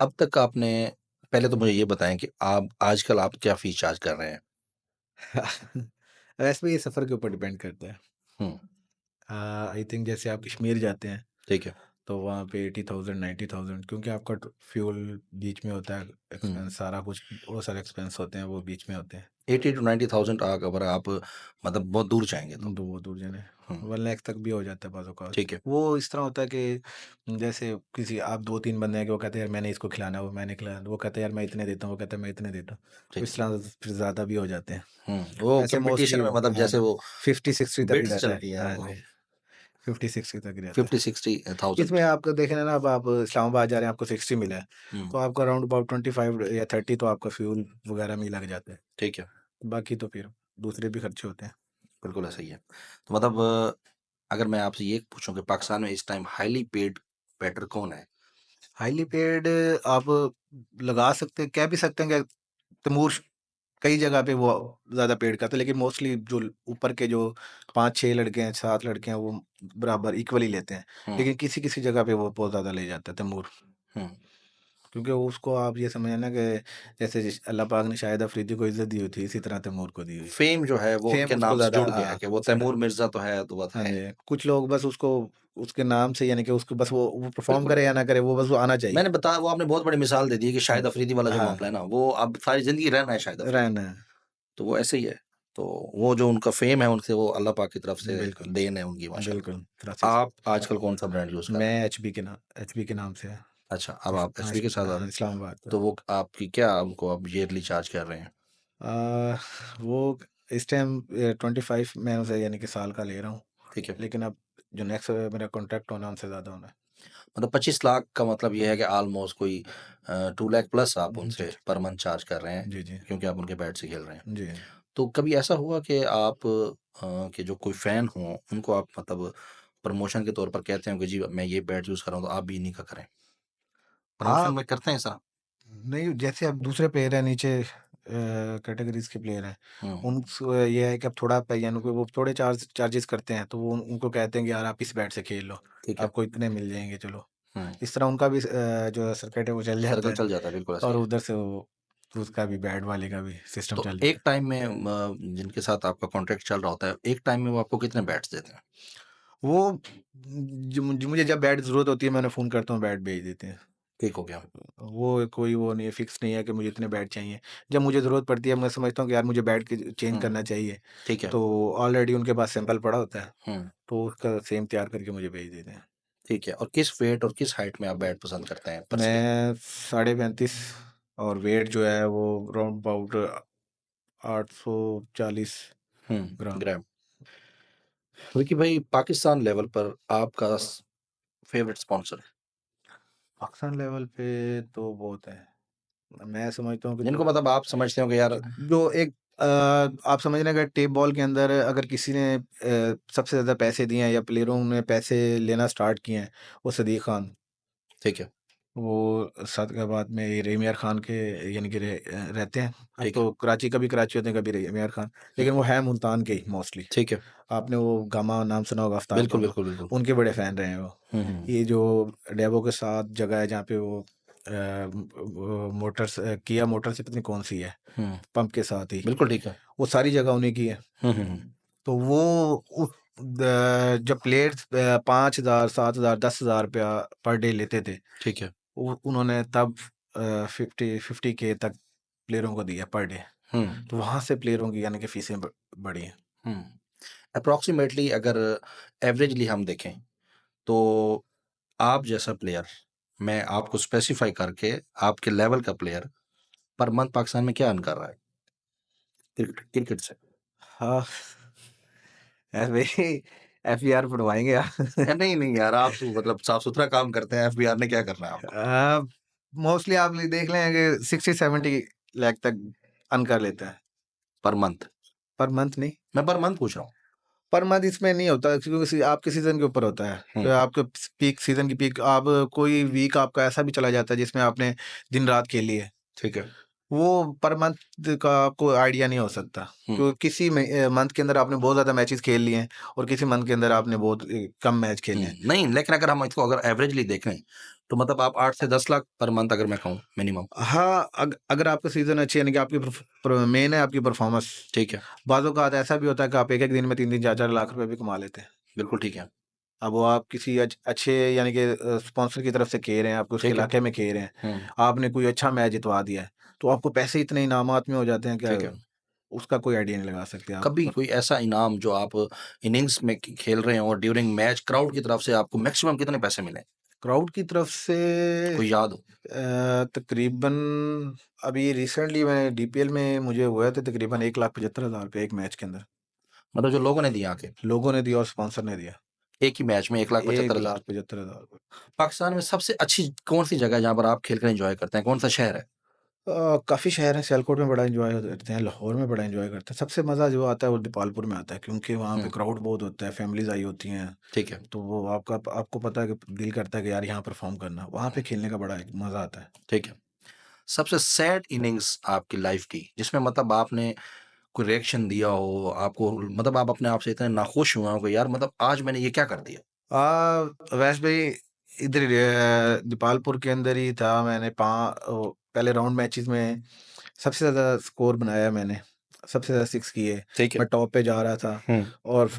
A: अब तक आपने पहले तो मुझे ये बताएँ कि आप आजकल आप क्या फ़ीस चार्ज कर रहे हैं?
B: वैसे भी ये सफ़र के ऊपर डिपेंड करता है।
A: हुँ,
B: आई थिंक जैसे आप कश्मीर जाते हैं
A: ठीक है।
B: तो वहाँ पे 80,000 90,000 क्योंकि आपका फ्यूल बीच में होता है,
A: हुँ,
B: एक्सपेंस सारा कुछ बहुत सारे एक्सपेंस होते हैं वो बीच में होते हैं।
A: 80 टू 90,000 अगर आप मतलब बहुत दूर जाएँगे तो।
B: वो दूर जाने
A: हुँ,
B: 1 लाख तक भी हो जाता है बाज़ औक़ात।
A: ठीक है,
B: वो इस तरह होता है कि जैसे किसी आप 2-3 बंदे हैं कि वो कहते हैं यार मैंने इसको खिलाना है, वो मैंने खिलाना है, वो कहता है यार मैं इतने देता हूँ, वो कहता है मैं इतने देता हूँ। तो
A: ठीक
B: इस
A: है।
B: तरह फिर ज़्यादा भी हो जाते हैं।
A: वो
B: ऐसे मोस्टली
A: कॉम्पिटिशन में मतलब
B: हाँ,
A: जैसे वो
B: 50-60 तक ही
A: बिड्स
B: रहता है।
A: चलती हैं
B: हाँ
A: वो
B: जी, 50-60 तक ही रहता है।
A: 50-60,000
B: इसमें आपको देखना ना अब आप इस्लामाबाद जा रहे हैं आपको 60 मिला है,
A: हुँ,
B: तो आपका अराउंड अबाउट 25 या 30 तो आपका फ्यूल वगैरह में ही लग जाता है।
A: ठीक है,
B: बाकी तो फिर दूसरे भी खर्चे होते हैं।
A: बिल्कुल ऐसा ही है। तो मतलब अगर मैं आपसे ये पूछूँ कि पाकिस्तान में इस टाइम हाइली पेड बैटर कौन है?
B: हाइली पेड आप लगा सकते हैं, कह भी सकते हैं कि तैमूर कई जगह पे वो ज़्यादा पेड करता है, लेकिन मोस्टली जो ऊपर के जो 5-6 लड़के हैं, 7 लड़के हैं, वो बराबर इक्वली लेते हैं।
A: हुँ,
B: लेकिन किसी-किसी जगह पे वो बहुत ज़्यादा ले जाता है तैमूर।
A: हुँ।
B: क्योंकि उसको आप ये समझिए ना कि जैसे अल्लाह पाक ने शाहिद अफरीदी को इज़्ज़त दी हुई थी, इसी तरह तैमूर को दी हुई।
A: फ़ेम जो है वो
B: फेम
A: उनके
B: उसको
A: नाम से
B: ज़्यादा
A: जुड़ गया है कि वो
B: ज़्यादा
A: तैमूर मिर्ज़ा तो है तो बस
B: हाँ
A: है।
B: जी, कुछ लोग बस उसको उसके नाम से यानी कि उसको बस वो परफ़ॉर्म
A: बिल्कुल,
B: करे या ना करे, वो बस वो आना चाहिए।
A: मैंने बताया वो आपने बहुत बड़ी मिसाल दे दी है कि
B: हाँ,
A: शाहिद अफ़रीदी वाला जो
B: हाँ,
A: मामला है ना, वो अब सारी ज़िंदगी रहना है शाहिद अफ़रीदी।
B: रहना है।
A: तो वो ऐसे ही है। तो वो जो उनका फ़ेम है उनसे वो अल्लाह पाक की तरफ से
B: बिल्कुल,
A: देन है उनकी
B: बिल्कुल,
A: माशाअल्लाह।
B: ग्रासियस।
A: आप आजकल कौन-सा ब्रांड यूज़ कर
B: मैं
A: रहे हैं?
B: एचपी के नाम से है।
A: अच्छा, अब आप एचपी के साथ आ रहे हैं।
B: इस्लामाबाद का।
A: तो वो आपकी क्या उनको अब ईयरली चार्ज कर रहे हैं?
B: अ, वो इस टाइम 25 मैं उनसे यानी कि साल का ले रहा हूँ।
A: ठीक है।
B: लेकिन अब जो नेक्स्ट मेरा कॉन्ट्रैक्ट होना है, उनसे ज़्यादा होना है।
A: मतलब 25 लाख का मतलब ये है कि ऑलमोस्ट कोई 2 लाख प्लस आप
B: जी,
A: उनसे
B: जी।
A: पर मंथ चार्ज कर रहे हैं,
B: जी, जी।
A: क्योंकि आप उनके बैट से खेल रहे हैं।
B: जी।
A: तो कभी ऐसा हुआ कि आप के जो कोई फ़ैन हो, उनको आप मतलब प्रमोशन के तौर पर कहते हो कि जी मैं ये बैट यूज़ कर रहा हूँ, तो आप भी इन्हीं का करें। प्रमोशन
B: हाँ,
A: में करते हैं ऐसा?
B: नहीं जैसे अब दूसरे प्लेयर हैं नीचे कैटेगरीज़ के प्लेयर हैं,
A: हुँ,
B: ये है कि अब थोड़ा यानी कि वो थोड़े चार्जेस करते हैं, तो वो उनको कहते हैं कि यार आप इस बैट से खेल लो,
A: ठीक है।
B: आपको इतने मिल जाएँगे चलो।
A: हुँ,
B: इस तरह उनका भी जो सर्किट है वो चल जाता
A: सर्कल
B: है
A: चल जाता है, बिल्कुल ऐसा
B: और
A: ही है।
B: उधर से वो उसका भी बैट वाले का भी सिस्टम
A: तो
B: चल
A: एक
B: जाता है।
A: टाइम में जिनके साथ आपका कॉन्ट्रैक्ट चल रहा होता है, एक टाइम में वो आपको कितने बैट्स देते हैं?
B: वो मुझे जब बैट ज़रूरत होती है मैं उन्हें फ़ोन करता हूँ, बैट भेज देते हैं।
A: ठीक हो गया।
B: वो कोई वो नहीं है, फिक्स नहीं है कि मुझे इतने बैट चाहिए। जब मुझे ज़रूरत पड़ती है, मैं समझता हूँ कि यार मुझे बैट की चेंज करना चाहिए,
A: ठीक है।
B: तो ऑलरेडी उनके पास सैंपल पड़ा होता है,
A: हुँ,
B: तो उसका सेम तैयार करके मुझे भेज देते हैं।
A: ठीक है। और किस वेट और किस हाइट में आप बैट पसंद करते हैं पर्सनली?
B: मैं 35.5 और वेट जो है वो round about 840
A: hmm,
B: gram.
A: Grab. Vicky भाई, पाकिस्तान लेवल पर आपका फेवरेट स्पॉन्सर
B: पाकिस्तान लेवल पे तो बहुत है। मैं समझता हूँ कि
A: जिनको मतलब आप समझते हो कि यार
B: जो एक आप समझ रहे हैं अगर टेप बॉल के अंदर अगर किसी ने सबसे ज़्यादा पैसे दिए हैं या प्लेयरों ने पैसे लेना स्टार्ट किए हैं, वो सदीक खान।
A: ठीक है,
B: वो सादगाबाद में ये रेमियार खान के यानी कि रहते हैं। अब
A: ठीक है।
B: तो कराची कभी कराची होते हैं, कभी रेमियार खान,
A: हुँ,
B: लेकिन वो है मुल्तान के ही मोस्टली।
A: ठीक है।
B: आपने वो गामा नाम सुना होगा, आफ्ताब
A: बिल्कुल,
B: गामा,
A: बिल्कुल, बिल्कुल।
B: उनके बड़े फ़ैन रहे हैं वो।
A: हुँ, हुँ,
B: ये जो डेवो के साथ जगह है जहाँ पे वो मोटर्स किया मोटर से पता नहीं कौन-सी है,
A: हुँ।
B: पंप के साथ ही,
A: बिल्कुल ठीक है।
B: वो सारी जगह उन्हीं की है।
A: हुँ, हुँ, हुँ।
B: तो वो उस जब प्लेयर्स 5,000 7,000 ₹10,000 पर डे लेते थे,
A: ठीक है।
B: उन्होंने तब 50 के तक प्लेयरों को दिया पर डे।
A: हुँ,
B: तो वहाँ से प्लेयरों की यानी कि फीसें बढ़ी हैं।
A: हुँ। अप्रॉक्सिमेटली अगर एवरेजली हम देखें, तो आप जैसा प्लेयर, मैं आपको स्पेसिफ़ाई करके आपके लेवल का प्लेयर पर मंथ पाकिस्तान में क्या अर्न कर रहा है? क्रिकेट से?
B: हाँ, ऐसे ही एफआईआर पढ़वाएंगे आप।
A: नहीं, नहीं यार, आप तो मतलब साफ-सुथरा काम करते हैं, एफबीआर ने क्या करना है आपको?
B: मोस्टली आप देख लें कि 60-70 लाख तक अर्न कर लेता है
A: पर मंथ?
B: पर मंथ नहीं,
A: मैं पर मंथ पूछ रहा हूँ।
B: पर मंथ इसमें नहीं होता क्योंकि आपके सीजन के ऊपर होता है
A: हुँ,
B: कि आपके पीक सीजन की पीक आप कोई वीक आपका ऐसा भी चला जाता है जिसमें आपने दिन रात खेली है,
A: ठीक है।
B: वो पर मंथ का आपको आइडिया नहीं हो सकता
A: हुँ,
B: क्योंकि किसी मंथ के अंदर आपने बहुत ज़्यादा मैचेस खेल लिए हैं और किसी मंथ के अंदर आपने बहुत कम मैच
A: हुँ।
B: खेले हैं।
A: नहीं, लेकिन अगर हम इसको अगर एवरेजली देखें, तो मतलब आप 8 से 10 लाख पर मंथ अगर मैं कहूँ मिनिमम।
B: हाँ, अगर आपका सीजन अच्छी यानी कि आपकी मेन है आपकी परफॉर्मेंस।
A: ठीक है,
B: बाज़ों का ऐसा भी होता है कि आप एक-एक दिन में 3-3 4-4 लाख रुपए भी कमा लेते हैं।
A: बिल्कुल ठीक है।
B: अब वो आप किसी अच्छे यानी कि स्पॉन्सर की तरफ से खेल रहे हैं, आपके उसके
A: ठीक है।
B: इलाके में खेल रहे हैं,
A: हुँ,
B: आपने कोई अच्छा मैच जितवा दिया है, तो आपको पैसे इतने इनामात में हो जाते हैं क्या
A: ठीक है।
B: उसका कोई आइडिया नहीं लगा सकते आप।
A: कभी
B: पर
A: कोई ऐसा इनाम जो आप इनिंग्स में खेल रहे हो और ड्यूरिंग मैच क्राउड की तरफ से आपको मैक्सिमम कितने पैसे मिले?
B: क्राउड की तरफ से
A: कोई याद हो?
B: तकरीबन अभी रिसेंटली मैंने डीपीएल में मुझे हुए थे तकरीबन 1,75,000 एक मैच के अंदर।
A: मतलब जो लोगों ने दिया आके,
B: लोगों ने दिया और स्पॉन्सर ने दिया।
A: एक ही मैच में 1,75,000।
B: 1,75,000।
A: पाकिस्तान में सबसे अच्छी कौन-सी जगह है जहाँ पर आप खेल कर एन्जॉय करते हैं? कौन-सा शहर है?
B: काफ़ी शहर हैं, सियालकोट में बड़ा एन्जॉय करते हैं, लाहौर में बड़ा एन्जॉय करते हैं। सबसे मज़ा जो आता है वो दीपालपुर में आता है क्योंकि वहाँ पे
A: हुँ,
B: क्राउड बहुत होता है, फैमिलीज़ आई होती हैं,
A: ठीक है,
B: तो वो आपको पता है कि दिल करता है कि यार यहाँ परफ़ॉर्म करना। वहाँ पे खेलने का बड़ा एक मज़ा आता है।
A: ठीक है। सबसे सैड इनिंग्स आपकी लाइफ़ की, जिसमें मतलब आपने कोई रिएक्शन दिया हो, आपको मतलब आप अपने आप से इतने नाखुश हुए हो कि यार मतलब आज मैंने ये क्या कर दिया?
B: वैसे भाई इधर ही दीपालपुर के अंदर ही था। मैंने पहले राउंड मैचेस में सबसे ज़्यादा स्कोर बनाया मैंने, सबसे ज़्यादा 6 किए।
A: ठीक है।
B: मैं टॉप पे जा रहा था
A: हुँ,
B: और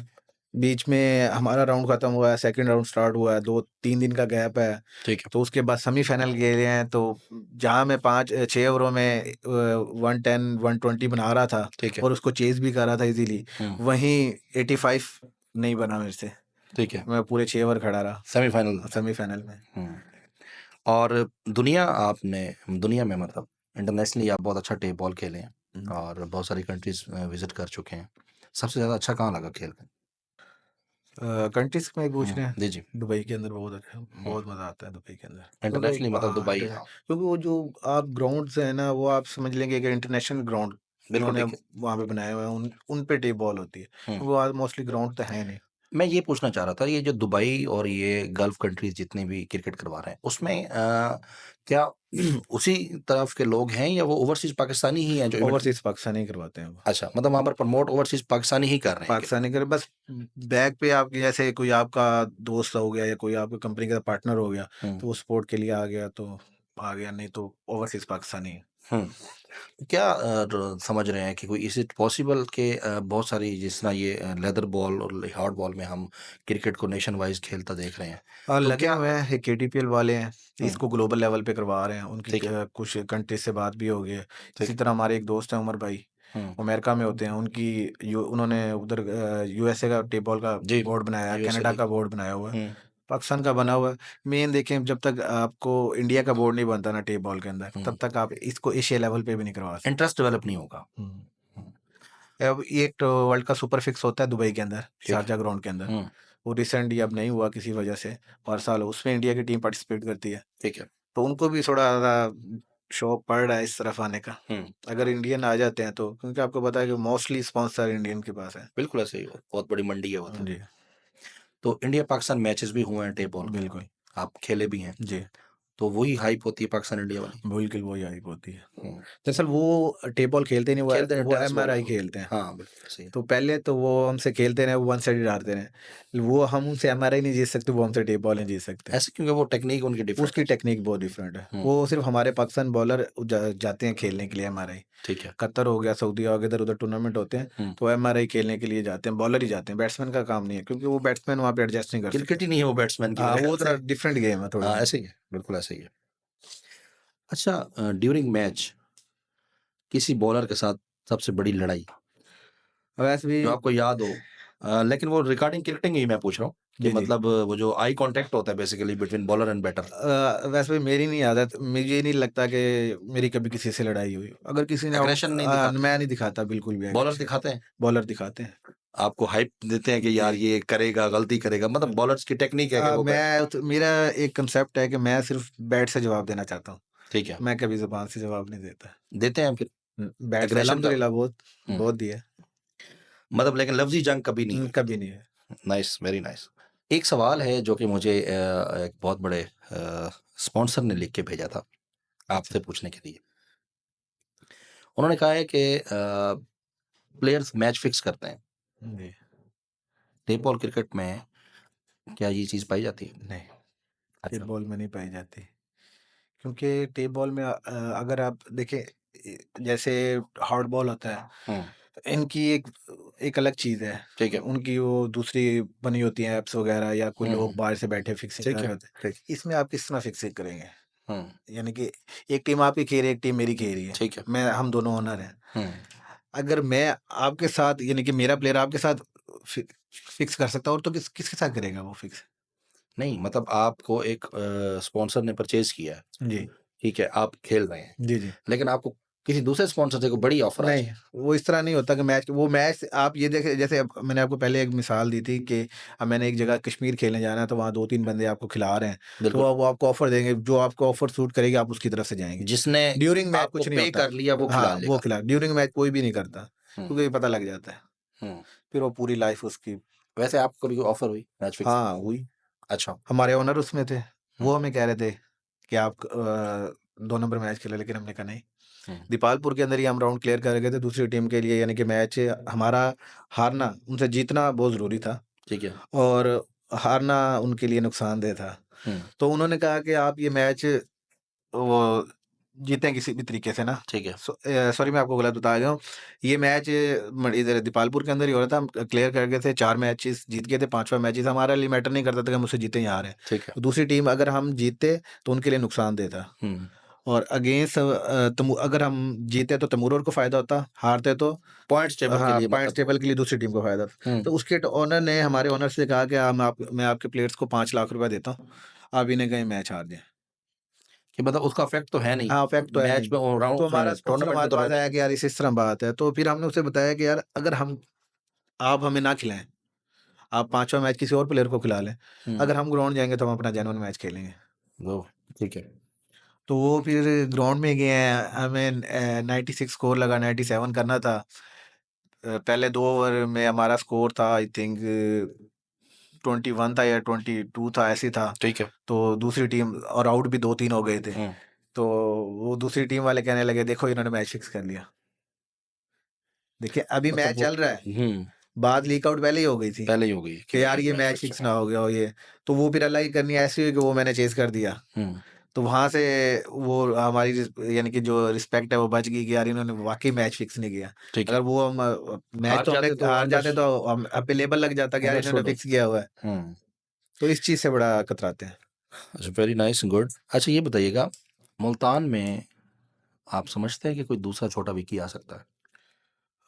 B: बीच में हमारा राउंड खत्म हुआ है, सेकंड राउंड स्टार्ट हुआ है, 2-3 दिन का गैप है।
A: ठीक है,
B: तो उसके बाद सेमीफाइनल खेले हैं, तो जहाँ मैं 6 ओवरों में 110 120 बना रहा था
A: ठीक है।
B: और उसको चेज़ भी कर रहा था इज़िली,
A: हुँ,
B: वहीं 85 नहीं बना मेरे से।
A: ठीक है।
B: मैं पूरे 6 ओवर खड़ा रहा
A: सेमीफ़ाइनल में।
B: सेमीफाइनल में।
A: हुँ। और दुनिया में मतलब इंटरनेशनली आप बहुत अच्छा टेप बॉल खेले हैं
B: हुँ।
A: और बहुत सारी कंट्रीज़ विज़िट कर चुके हैं। सबसे ज़्यादा अच्छा कहाँ लगा खेल के?
B: कंट्रीज़ में पूछ रहे हैं?
A: जी, जी।
B: दुबई के अंदर बहुत अच्छा
A: हुँ,
B: बहुत मज़ा आता है दुबई के अंदर। क्योंकि
A: इंटरनेशनली मतलब
B: हाँ,
A: दुबई, हाँ,
B: क्योंकि वो जो आप ग्राउंड्स हैं ना, वो आप समझ लेंगे कि इंटरनेशनल ग्राउंड
A: बिल्कुल
B: उन्होंने
A: ठीक है।
B: वहाँ पे बनाए हुए हैं, उन पे टेप बॉल होती है।
A: हुँ।
B: वो आज मोस्टली ग्राउंड तो है नहीं।
A: मैं ये पूछना चाह रहा था, ये जो दुबई और ये गल्फ़ कंट्रीज़ जितने भी क्रिकेट करवा रहे हैं, उसमें क्या उसी तरफ के लोग हैं या वो ओवरसीज़ पाकिस्तानी ही हैं जो इवेंट
B: ओवरसीज़ पाकिस्तानी करवाते हैं वो।
A: अच्छा, मतलब वहाँ पर प्रमोट ओवरसीज़ पाकिस्तानी ही कर रहे हैं क्रिकेट?
B: पाकिस्तानी करे बस बैक पे आपके जैसे कोई आपका दोस्त हो गया या कोई आपका कंपनी का पार्टनर हो गया,
A: हुँ,
B: तो वो सपोर्ट के लिए आ गया तो आ गया, नहीं तो ओवरसीज पाकिस्तानी है।
A: क्या समझ रहे हैं कि कोई इज इट पॉसिबल कि बहुत सारी जिस तरह ये लेदर बॉल और हार्ड बॉल में हम क्रिकेट को नेशन वाइज खेलता देख रहे हैं,
B: और
A: तो
B: लगे
A: क्या
B: हुए हैं केटीपीएल वाले हैं,
A: हम्म,
B: इसको ग्लोबल लेवल पे करवा रहे हैं, उनकी
A: ठीक है,
B: कुछ कंट्री से बात भी हो गई है।
A: ठीक
B: इसी
A: है,
B: तरह हमारे एक दोस्त हैं उमर भाई,
A: हम्म,
B: अमेरिका में होते हैं, उन्होंने उधर यूएसए का टेबल का
A: जी,
B: बोर्ड बनाया,
A: यूएसए
B: कनाडा
A: जी,
B: का बोर्ड बनाया हुआ है,
A: हम्म,
B: पाकिस्तान का बना हुआ है। मेन देखें, जब तक आपको इंडिया का बोर्ड नहीं बनता ना टेबल के अंदर,
A: हम्म,
B: तब तक आप इसको एशिया लेवल पे भी नहीं करवा सकते।
A: इंटरेस्ट डेवलप नहीं होगा।
B: हम्म।
A: हम्म,
B: अब ये एक तो वर्ल्ड का सुपर फिक्स होता है दुबई के अंदर,
A: ठीक है,
B: शारजा ग्राउंड के अंदर,
A: हम्म,
B: वो रिसेंटली अब नहीं हुआ किसी वजह से, हर साल उसमें इंडिया की टीम पार्टिसिपेट करती है।
A: ठीक है,
B: तो उनको भी थोड़ा शौक पड़ रहा है इस तरफ आने का,
A: हम्म,
B: अगर इंडियन आ जाते हैं तो, क्योंकि आपको पता है कि मोस्टली स्पॉन्सर इंडियन के पास है।
A: बिल्कुल ऐसे ही हो, बहुत बड़ी मंडी है वो तो।
B: जी।
A: तो इंडिया पाकिस्तान मैचेस भी हुए हैं टेबल के,
B: बिल्कुल।
A: आप खेले भी हैं,
B: जी।
A: तो वही हाइप होती है पाकिस्तान इंडिया वाली।
B: बिल्कुल वही हाइप होती है।
A: हम्म,
B: दरअसल वो टेबल खेलते नहीं,
A: खेलते हैं
B: वो
A: टेनिस बॉल
B: एमआरआई
A: को,
B: खेलते हैं।
A: हाँ बिल्कुल ऐसे ही है।
B: तो पहले तो वो हमसे खेलते रहे, वो वन साइड हारते रहे, वो हम उनसे एमआरआई नहीं जीत सकते, वो हमसे टेबल नहीं जीत सकते।
A: ऐसे क्योंकि वो टेक्निक उनकी डिफरेंट
B: उसकी
A: है।
B: टेक्निक बहुत डिफरेंट है।
A: हम्म,
B: वो सिर्फ हमारे पाकिस्तान बॉलर जाते हैं खेलने के लिए एमआरआई,
A: ठीक है,
B: कतर हो गया, सऊदी हो गया, इधर उधर टूर्नामेंट होते हैं,
A: हम्म,
B: तो एमआरआई खेलने के लिए जाते हैं, बॉलर ही जाते हैं, बैट्समैन का काम नहीं है, क्योंकि वो बैट्समैन वहाँ पे एडजस्ट नहीं कर
A: क्रिकेट
B: सकते।
A: ही नहीं है वो बैट्समैन की
B: हाँ,
A: मेरे ख्याल
B: वो
A: से।
B: थोड़ा डिफरेंट गेम है थोड़ा
A: हाँ
B: सा।
A: ऐसे ही है, बिल्कुल ऐसे ही है। अच्छा, ड्यूरिंग मैच किसी बॉलर के साथ सबसे बड़ी लड़ाई
B: वैसे भी।
A: जो आपको याद हो, लेकिन वो रिगार्डिंग क्रिकेटिंग ही मैं पूछ रहा हूँ कि
B: जी जी।
A: मतलब वो जो आई कांटेक्ट होता है basically between bowler and batter.
B: वैसे भी मेरी नहीं आदत, मुझे नहीं लगता कि मेरी कभी किसी से लड़ाई हुई, अगर किसी ने
A: एग्रेशन नहीं दिखाते,
B: मैं नहीं दिखाता बिल्कुल भी
A: बॉलर
B: एग्रेशन।
A: दिखाते हैं,
B: बॉलर दिखाते हैं।
A: आपको हाइप देते हैं कि यार
B: जी।
A: ये करेगा, गलती करेगा, मतलब बॉलर्स की टेक्निक है कि वो
B: मेरा एक कंसेप्ट है कि मैं सिर्फ बैट से जवाब देना चाहता हूँ,
A: ठीक है,
B: मैं कभी जुबान से जवाब नहीं देता।
A: देते हैं फिर
B: बैट से
A: एग्रेशन का।
B: अल्हम्दुलिल्लाह बहुत
A: हम्म,
B: बहुत दिया।
A: मतलब लेकिन लफ्जी जंग कभी नहीं हुई।
B: कभी नहीं है।
A: Nice, very nice. एक सवाल है जो कि मुझे एक बहुत बड़े स्पॉन्सर ने लिख के भेजा था
B: अच्छा।
A: आपसे पूछने के लिए। उन्होंने कहा है कि प्लेयर्स मैच फिक्स करते हैं,
B: जी।
A: टेप बॉल क्रिकेट में क्या ये चीज़ पाई जाती है?
B: नहीं, टेप
A: अच्छा,
B: बॉल में नहीं पाई जाती, क्योंकि टेप बॉल में अगर आप देखें, जैसे हार्ड बॉल होता है, इनकी एक एक अलग चीज़ है।
A: ठीक है,
B: उनकी वो दूसरी बनी होती है ऐप्स वगैरह, या कोई लोग
A: हम्म,
B: बाहर से बैठे फिक्सिंग कर
A: ठीक
B: रहे
A: है,
B: होते हैं।
A: ठीक,
B: इसमें आप किस तरह फिक्सिंग करेंगे?
A: हम्म,
B: यानी कि एक टीम आपकी खेल रही है, एक टीम मेरी खेल रही है,
A: ठीक है,
B: हम दोनों ओनर हैं।
A: हम्म,
B: अगर मैं आपके साथ, यानी कि मेरा प्लेयर आपके साथ फि फिक्स कर सकता है, और तो किसके साथ करेगा वो फिक्स?
A: नहीं मतलब आपको एक स्पॉन्सर ने परचेज किया है,
B: जी।
A: ठीक है, आप खेल रहे हैं,
B: जी, जी।
A: लेकिन आपको किसी दूसरे स्पॉन्सर से कोई बड़ी ऑफर आ
B: नहीं,
A: जाए,
B: वो इस तरह नहीं होता कि मैच आप ये देखें, जैसे अब मैंने आपको पहले एक मिसाल दी थी कि अब मैंने एक जगह कश्मीर खेलने जाना है, तो वहाँ 2-3 बंदे आपको खिला रहे हैं, तो
A: बिल्कुल,
B: वो आपको ऑफ़र देंगे, जो आपको ऑफ़र सूट करेगी आप उसकी तरफ से जाएँगे।
A: जिसने
B: ड्यूरिंग मैच
A: आपको
B: कुछ नहीं
A: पे
B: होता।
A: कर लिया वो खिला
B: हाँ, वो
A: लेगा।
B: खिला ड्यूरिंग मैच कोई भी नहीं करता,
A: हम्म,
B: क्योंकि पता लग जाता है,
A: हम्म,
B: फिर वो पूरी लाइफ़ उसकी।
A: वैसे आपको कभी ऑफर हुई मैच फिक्स?
B: हाँ, हुई।
A: अच्छा,
B: हमारे ओनर उसमें थे, वो
A: हम्म,
B: हमें कह रहे थे कि आप 2 नंबर मैच खेलो, लेकिन हमने कहा नहीं।
A: हम्म,
B: दीपालपुर के अंदर ही हम राउंड क्लियर कर गए थे दूसरी टीम के लिए, यानी कि मैच हमारा हारना उनसे जीतना बहुत ज़रूरी था,
A: ठीक है,
B: और हारना उनके लिए नुकसानदेह था।
A: हम्म,
B: तो उन्होंने कहा कि आप ये मैच वो जीतें किसी भी तरीके से ना।
A: ठीक है,
B: सॉरी, मैं आपको गलत बता गया हूँ। ये मैच इधर दीपालपुर के अंदर ही हो रहा था, हम क्लियर कर गए थे, 4 मैचेस जीत गए थे, 5वां मैचेस हमारे लिए मैटर नहीं करता था कि हम उससे जीते या हारें।
A: ठीक है,
B: तो दूसरी टीम अगर हम जीतते तो उनके लिए नुकसानदेह था,
A: हम्म,
B: और अगेंस्ट अगर हम जीते तो तैमूर को फ़ायदा होता, हारते तो
A: पॉइंट्स टेबल के
B: हाँ,
A: लिए
B: पॉइंट्स
A: मतलब,
B: टेबल के लिए दूसरी टीम को फ़ायदा था। तो
A: हम्म,
B: उसके ओनर ने हमारे ओनर से कहा कि मैं आपके प्लेयर्स को 5 लाख रुपए देता हूँ, आप इन्हें कहीं मैच हार जाएँ।
A: कि मतलब उसका इफेक्ट तो है नहीं,
B: हाँ, इफ़ेक्ट तो है
A: मैच
B: नहीं।
A: में
B: तो तो फिर
A: टूर्नामेंट में
B: हमारे
A: तो
B: पास
A: रहते
B: आया
A: हैं।
B: कि यार इस तरह बात है, तो फिर हमने उसे बताया कि यार अगर आप हमें ना खिलाएँ, आप 5वां मैच किसी और प्लेयर को खिला लें,
A: हम्म,
B: अगर हम ग्राउंड जाएँगे तो हम अपना जेन्युइन मैच खेलेंगे।
A: वो ठीक है,
B: तो वो फिर ग्राउंड में गए हैं, हमें 96 स्कोर लगा, 97 करना था। पहले 2 ओवर में हमारा स्कोर था आई थिंक 21 था या 22 था, ऐसे ही था।
A: ठीक है,
B: तो दूसरी टीम और आउट भी 2-3 हो गए थे।
A: हम्म,
B: तो वो दूसरी टीम वाले कहने लगे, देखो इन्होंने मैच फिक्स कर लिया। देखिए अभी
A: मतलब
B: मैच
A: वो
B: चल रहा है, बात लीक आउट पहले ही हो गई थी
A: पहले ही हो गई कि
B: कि यार ये
A: मैच
B: मैच
A: फिक्स
B: फिक्स
A: है।
B: ना हो गया हो ये। तो वो फिर अल्लाह की करनी ऐसी हुई कि वो मैंने चेज़ कर दिया।
A: हम्म,
B: तो वहां से वो हमारी यानी कि जो रिस्पेक्ट है वो बच गई कि यार इन्होंने वाकई मैच फिक्स नहीं किया।
A: ठीक है।
B: अगर वो मैच
A: हार
B: तो हमने
A: जाते तो
B: हार जाते
A: अंडर
B: तो हम अपेलेबल लग जाता कि यार इन्होंने
A: अंडरस्टूड
B: फिक्स किया हुआ है।
A: हम्म।
B: तो इस चीज से बड़ा कतराते हैं।
A: अच्छा, वेरी नाइस, गुड। अच्छा ये बताइएगा, मुल्तान में आप समझते हैं कि कोई दूसरा छोटा विकी आ सकता है?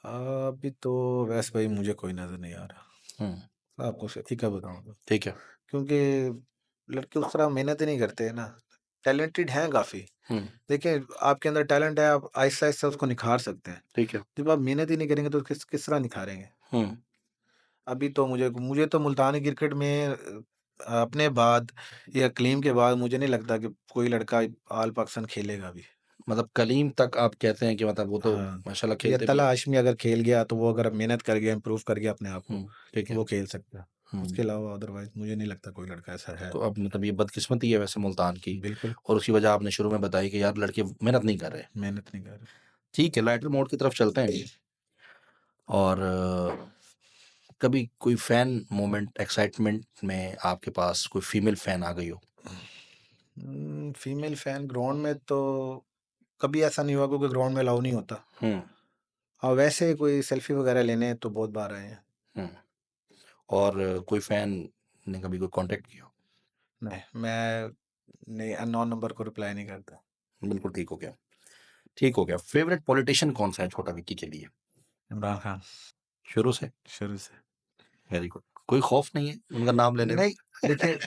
B: अभी तो वैसे भाई मुझे कोई नजर नहीं आ रहा, आपको सही का बताऊंगा,
A: ठीक है।
B: क्योंकि लड़के उस तरह मेहनत ही नहीं करते हैं ना। टैलेंटेड हैं काफी।
A: हम्म।
B: देखिए, आपके अंदर टैलेंट है, आप आहिस्ता आहिस्ता उसको निखार सकते हैं।
A: ठीक है।
B: जब आप मेहनत ही नहीं करेंगे तो किस किस तरह निखारेंगे।
A: हम्म।
B: अभी तो मुझे मुझे तो मुल्तानी क्रिकेट में अपने बाद या कलीम के बाद मुझे नहीं लगता कि कोई लड़का ऑल पाकिस्तान खेलेगा अभी।
A: मतलब कलीम तक आप कहते हैं कि मतलब वो तो
B: हाँ,
A: माशाल्लाह
B: या
A: खेलते भी
B: तला
A: हैं।
B: हाशमी अगर खेल गया तो वो अगर मेहनत कर गया, इम्प्रूव कर गया अपने आप को,
A: ठीक
B: तो
A: है।
B: वो खेल सकता है। उसके
A: हम्म।
B: अलावा अदरवाइज मुझे नहीं लगता कोई लड़का ऐसा है।
A: तो अब मतलब ये बदकिस्मती है वैसे मुल्तान की,
B: बिल्कुल,
A: और उसकी वजह आपने शुरू में बताई कि यार लड़के मेहनत नहीं कर रहे।
B: मेहनत नहीं कर रहे।
A: ठीक है, लाइटर मोड की तरफ चलते हैं। और कभी कोई फैन मोमेंट, एक्साइटमेंट में आपके पास कोई फीमेल फैन आ गई हो?
B: फीमेल फैन ग्राउंड में तो कभी ऐसा नहीं हुआ, क्योंकि ग्राउंड में अलाउ नहीं होता।
A: हम्म।
B: हाँ, वैसे कोई सेल्फी वगैरह लेने तो बहुत बार आए हैं।
A: हम्म। और कोई फैन ने कभी कोई कांटेक्ट किया हो?
B: नहीं, मैं नहीं, अननोन नंबर को रिप्लाई नहीं करता।
A: बिल्कुल ठीक हो गया, ठीक हो गया। फेवरेट पॉलिटिशियन कौन सा है छोटा विक्की के लिए?
B: इमरान खान,
A: शुरू से?
B: शुरू से।
A: Very good. कोई खौफ नहीं है उनका नाम लेने में?
B: नहीं, देखिए,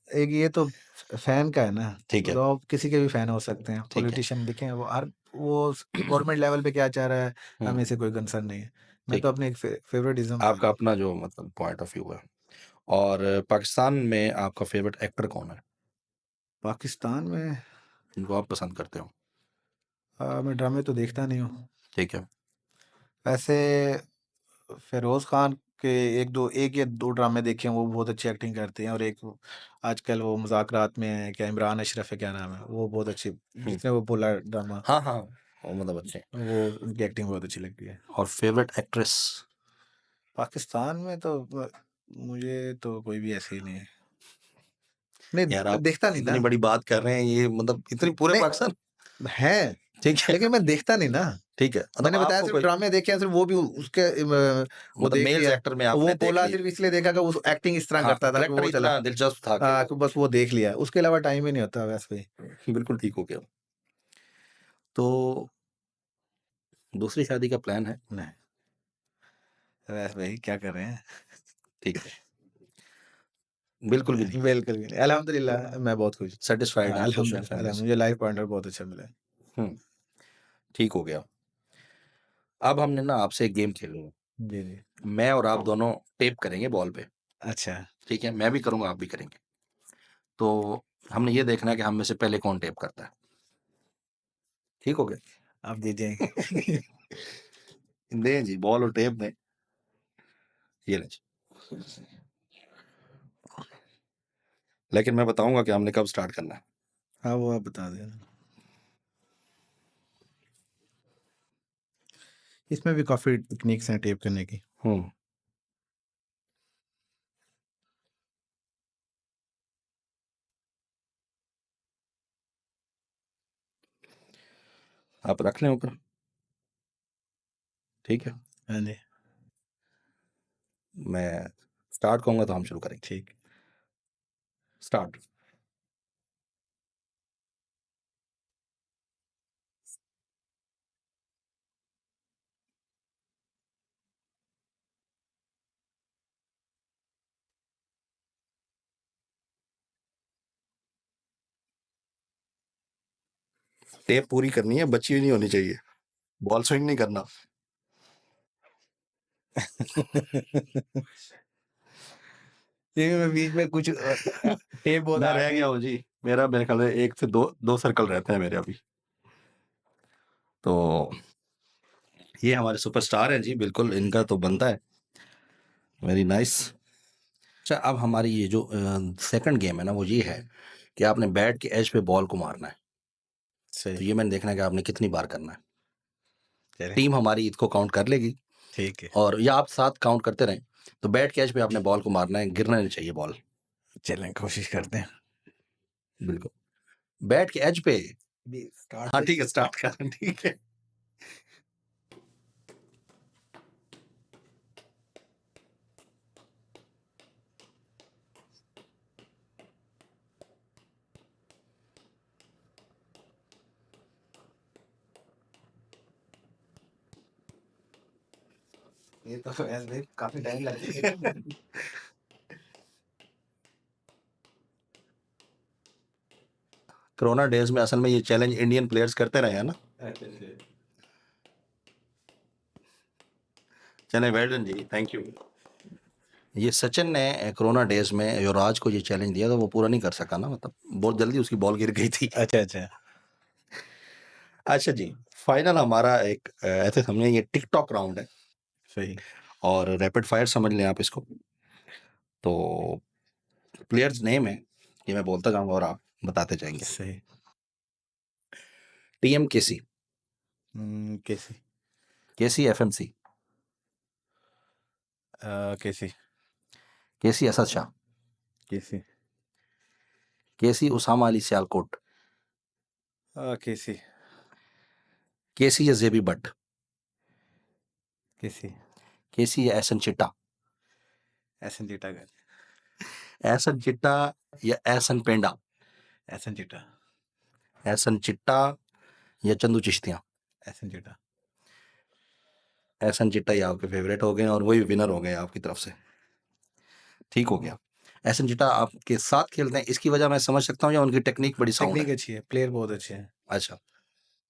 B: एक ये तो फैन का है ना,
A: ठीक है।
B: तो आप किसी के भी फैन हो सकते हैं।
A: ठीक है।
B: पॉलिटिशियन देखें, वो हर वो गवर्नमेंट लेवल पे क्या चाह रहा है,
A: हम्म।
B: हमें से कोई कंसर्न नहीं है। मैं
A: ठीक
B: तो
A: है।
B: अपने एक फेवरेटिज्म पे
A: आपका
B: हूँ।
A: अपना जो मतलब पॉइंट ऑफ व्यू है। और पाकिस्तान में आपका फेवरेट एक्टर कौन है
B: पाकिस्तान में
A: जिनको आप पसंद करते हो?
B: मैं ड्रामे तो देखता नहीं हूँ।
A: ठीक है।
B: वैसे फेरोज खान के एक या दो ड्रामे देखे हैं, वो बहुत अच्छी एक्टिंग करते हैं। और एक आजकल वो मुज़ाकरात में है, क्या इमरान अशरफ है, क्या नाम है, वो बहुत अच्छी,
A: हम्म।
B: जिसने वो बोला ड्रामा,
A: हाँ हाँ, वो मतलब अच्छे।
B: वो उनकी एक्टिंग बहुत अच्छी लगती है।
A: और फेवरेट एक्ट्रेस?
B: पाकिस्तान में तो मुझे तो कोई भी ऐसे ही नहीं है। नहीं,
A: यार
B: मैं
A: आप
B: देखता नहीं
A: इतनी
B: ना।
A: बड़ी बात कर रहे हैं, ये मतलब इतनी पूरे
B: नहीं,
A: पाकिस्तान।
B: है,
A: ठीक है।
B: लेकिन मैं देखता नहीं ना।
A: ठीक है, मतलब
B: मैंने बताया
A: आपको
B: सिर्फ
A: कोई
B: ड्रामे देखे हैं, सिर्फ वो भी उसके वो
A: मतलब
B: देख
A: मेल्स
B: लिया।
A: एक्टर में
B: वो
A: आपने देख
B: बोला
A: लिए?
B: सिर्फ इसलिए देखा कि वो एक्टिंग इस तरह
A: हाँ,
B: करता था कि
A: करेक्टर
B: वो चला।
A: इतना दिलचस्प था कि
B: हाँ,
A: वो
B: कि बस वो देख लिया, उसके अलावा टाइम ही नहीं होता वैसे भी।
A: बिल्कुल ठीक हो गया। तो दूसरी शादी का प्लान है?
B: नहीं, वैसे भाई क्या कर रहे हैं।
A: ठीक है। बिल्कुल भी नहीं?
B: बिल्कुल भी नहीं, अल्हम्दुलिल्लाह मैं बहुत खुश
A: सेटिस्फाइड
B: हूँ।
A: हैं, खुश हैं
B: अल्हम्दुलिल्लाह
A: फैमिली से?
B: मुझे लाइफ पार्टनर बहुत अच्छा मिला है।
A: हम्म। ठीक हो गया। अब हमने ना आपसे एक गेम खेलनी है।
B: जी जी।
A: मैं और आप दोनों टेप करेंगे बॉल पे।
B: अच्छा,
A: ठीक है, मैं भी करूंगा, आप भी करेंगे। तो हमने ये देखना है कि हम में से पहले कौन टेप करता है। ठीक हो गया?
B: आप दीजिए।
A: दें जी, बॉल और टेप दें। ये लें जी। लेकिन मैं बताऊंगा कि हमने कब स्टार्ट करना है।
B: हाँ, वो आप बता देना। इसमें भी काफी टेक्निक्स हैं टेप करने की।
A: हम्म। आप रख लें ऊपर। ठीक है,
B: हाँ जी,
A: मैं स्टार्ट कहूंगा तो हम शुरू करेंगे।
B: ठीक।
A: स्टार्ट। टेप पूरी करनी है, बची हुई नहीं होनी चाहिए। बॉल स्विंग नहीं करना।
B: ये मैं बीच में कुछ टेप बहुत
A: मैं
B: हार्ड
A: रह
B: नहीं।
A: गया हूँ जी। मेरा मेरे ख्याल से एक से दो दो सर्कल रहते हैं मेरे अभी। तो ये हमारे सुपरस्टार हैं जी, बिल्कुल इनका तो बनता है। Very nice. अच्छा, अब हमारी ये जो सेकंड गेम है ना, वो ये है कि आपने बैट के एज पे बॉल को मारना है। तो
B: सही,
A: ये मैंने देखना है कि आपने कितनी बार करना है।
B: चले,
A: टीम हमारी इसको काउंट कर लेगी,
B: ठीक है।
A: और या आप साथ काउंट करते रहें। तो बैट के एज पे आपने बॉल को मारना है, गिरना नहीं चाहिए बॉल।
B: चलें, कोशिश करते हैं।
A: बिल्कुल। बैट के एज पे।
B: स्टार्ट
A: हाँ ठीक है, स्टार्ट कर, ठीक है।
B: ये तो ऐसे काफी टाइम लगेगा।
A: कोरोना डेज में असल में ये चैलेंज इंडियन प्लेयर्स करते रहे हैं ना। चले, well done ji, thank you. ये सचिन ने कोरोना डेज में युवराज को ये चैलेंज दिया, तो वो पूरा नहीं कर सका ना, मतलब बहुत जल्दी उसकी बॉल गिर गई थी।
B: अच्छा अच्छा।
A: अच्छा जी, फाइनल हमारा एक ऐसे समझे ये टिकटॉक राउंड है
B: सही
A: और रैपिड फायर समझ लें आप इसको। तो प्लेयर्स नेम है, ये मैं बोलता जाऊंगा और आप बताते जाएंगे।
B: सही।
A: टीएम केसी,
B: केसी
A: केसी एफएमसी,
B: केसी
A: केसी असद शाह,
B: केसी
A: केसी उसामा अली सियालकोट,
B: केसी
A: केसी या जेबी बट,
B: केसी
A: केसी या एहसन चिट्टा,
B: एहसन चिट्टा का
A: एहसन चिट्टा या एहसन पेंडा,
B: एहसन चिट्टा
A: एहसन चिट्टा या चंदू चिश्तियां।
B: एहसन चिट्टा।
A: एहसन चिट्टा ही आपके फेवरेट हो गए और वही विनर हो गए आपकी तरफ से, ठीक हो गया। एहसन चिट्टा आपके साथ खेलते हैं, इसकी वजह मैं समझ सकता हूँ, या उनकी टेक्निक बड़ी साउंड
B: टेक्निक
A: है?
B: अच्छी है, प्लेयर बहुत अच्छे हैं,
A: अच्छा।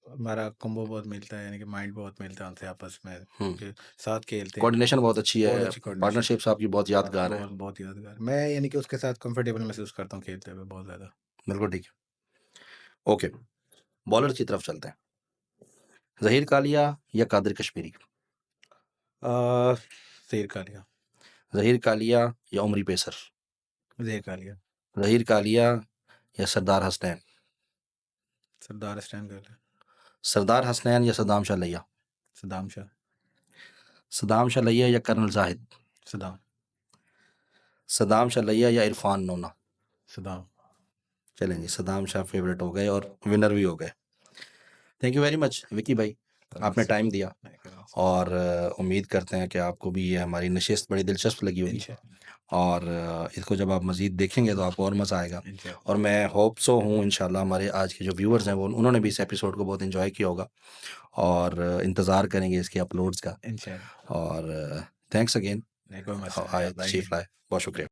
B: हमारा कॉम्बो बहुत मिलता है, यानी कि माइंड बहुत मिलता है उनसे आपस में,
A: हम्म,
B: कि साथ खेलते हैं।
A: कोऑर्डिनेशन बहुत अच्छी
B: बहुत
A: है,
B: अच्छी coordination।
A: पार्टनरशिप्स आपकी बहुत यादगार है।
B: बहुत बहुत यादगार, मैं यानी कि उसके साथ कंफर्टेबल महसूस करता हूँ खेलते हुए बहुत ज़्यादा।
A: बिल्कुल ठीक है। ओके, बॉलर की तरफ चलते हैं। जहीर कालिया या कादिर कश्मीरी,
B: शेर कालिया
A: जहीर कालिया या उमरी पेसर,
B: शेर कालिया
A: जहीर कालिया या सरदार हसनैन,
B: सरदार स्टैंड कर
A: सरदार हसनैन या सदाम शाह लैया,
B: सदाम शाह
A: सदाम शाह लैया या कर्नल जाहिद,
B: सदाम
A: सदाम शाह लैया या इरफान नोना।
B: सदाम।
A: चलें जी, सदाम शाह फेवरेट हो गए और विनर भी हो गए। Thank you very much Vicky भाई, आपने टाइम दिया और उम्मीद करते हैं कि आपको भी ये हमारी नशिस्त बड़ी दिलचस्प लगी होगी और इसको जब आप मज़ीद देखेंगे तो आपको और मज़ा आएगा। और मैं होप सो हूँ इंशाल्लाह हमारे आज के जो व्यूअर्स हैं वो उन्होंने भी इस एपिसोड को बहुत इन्जॉय किया होगा और इंतज़ार करेंगे इसके अपलोड्स का। और थैंक्स अगेन, आए तशरीफ़ लाए, बहुत शुक्रिया।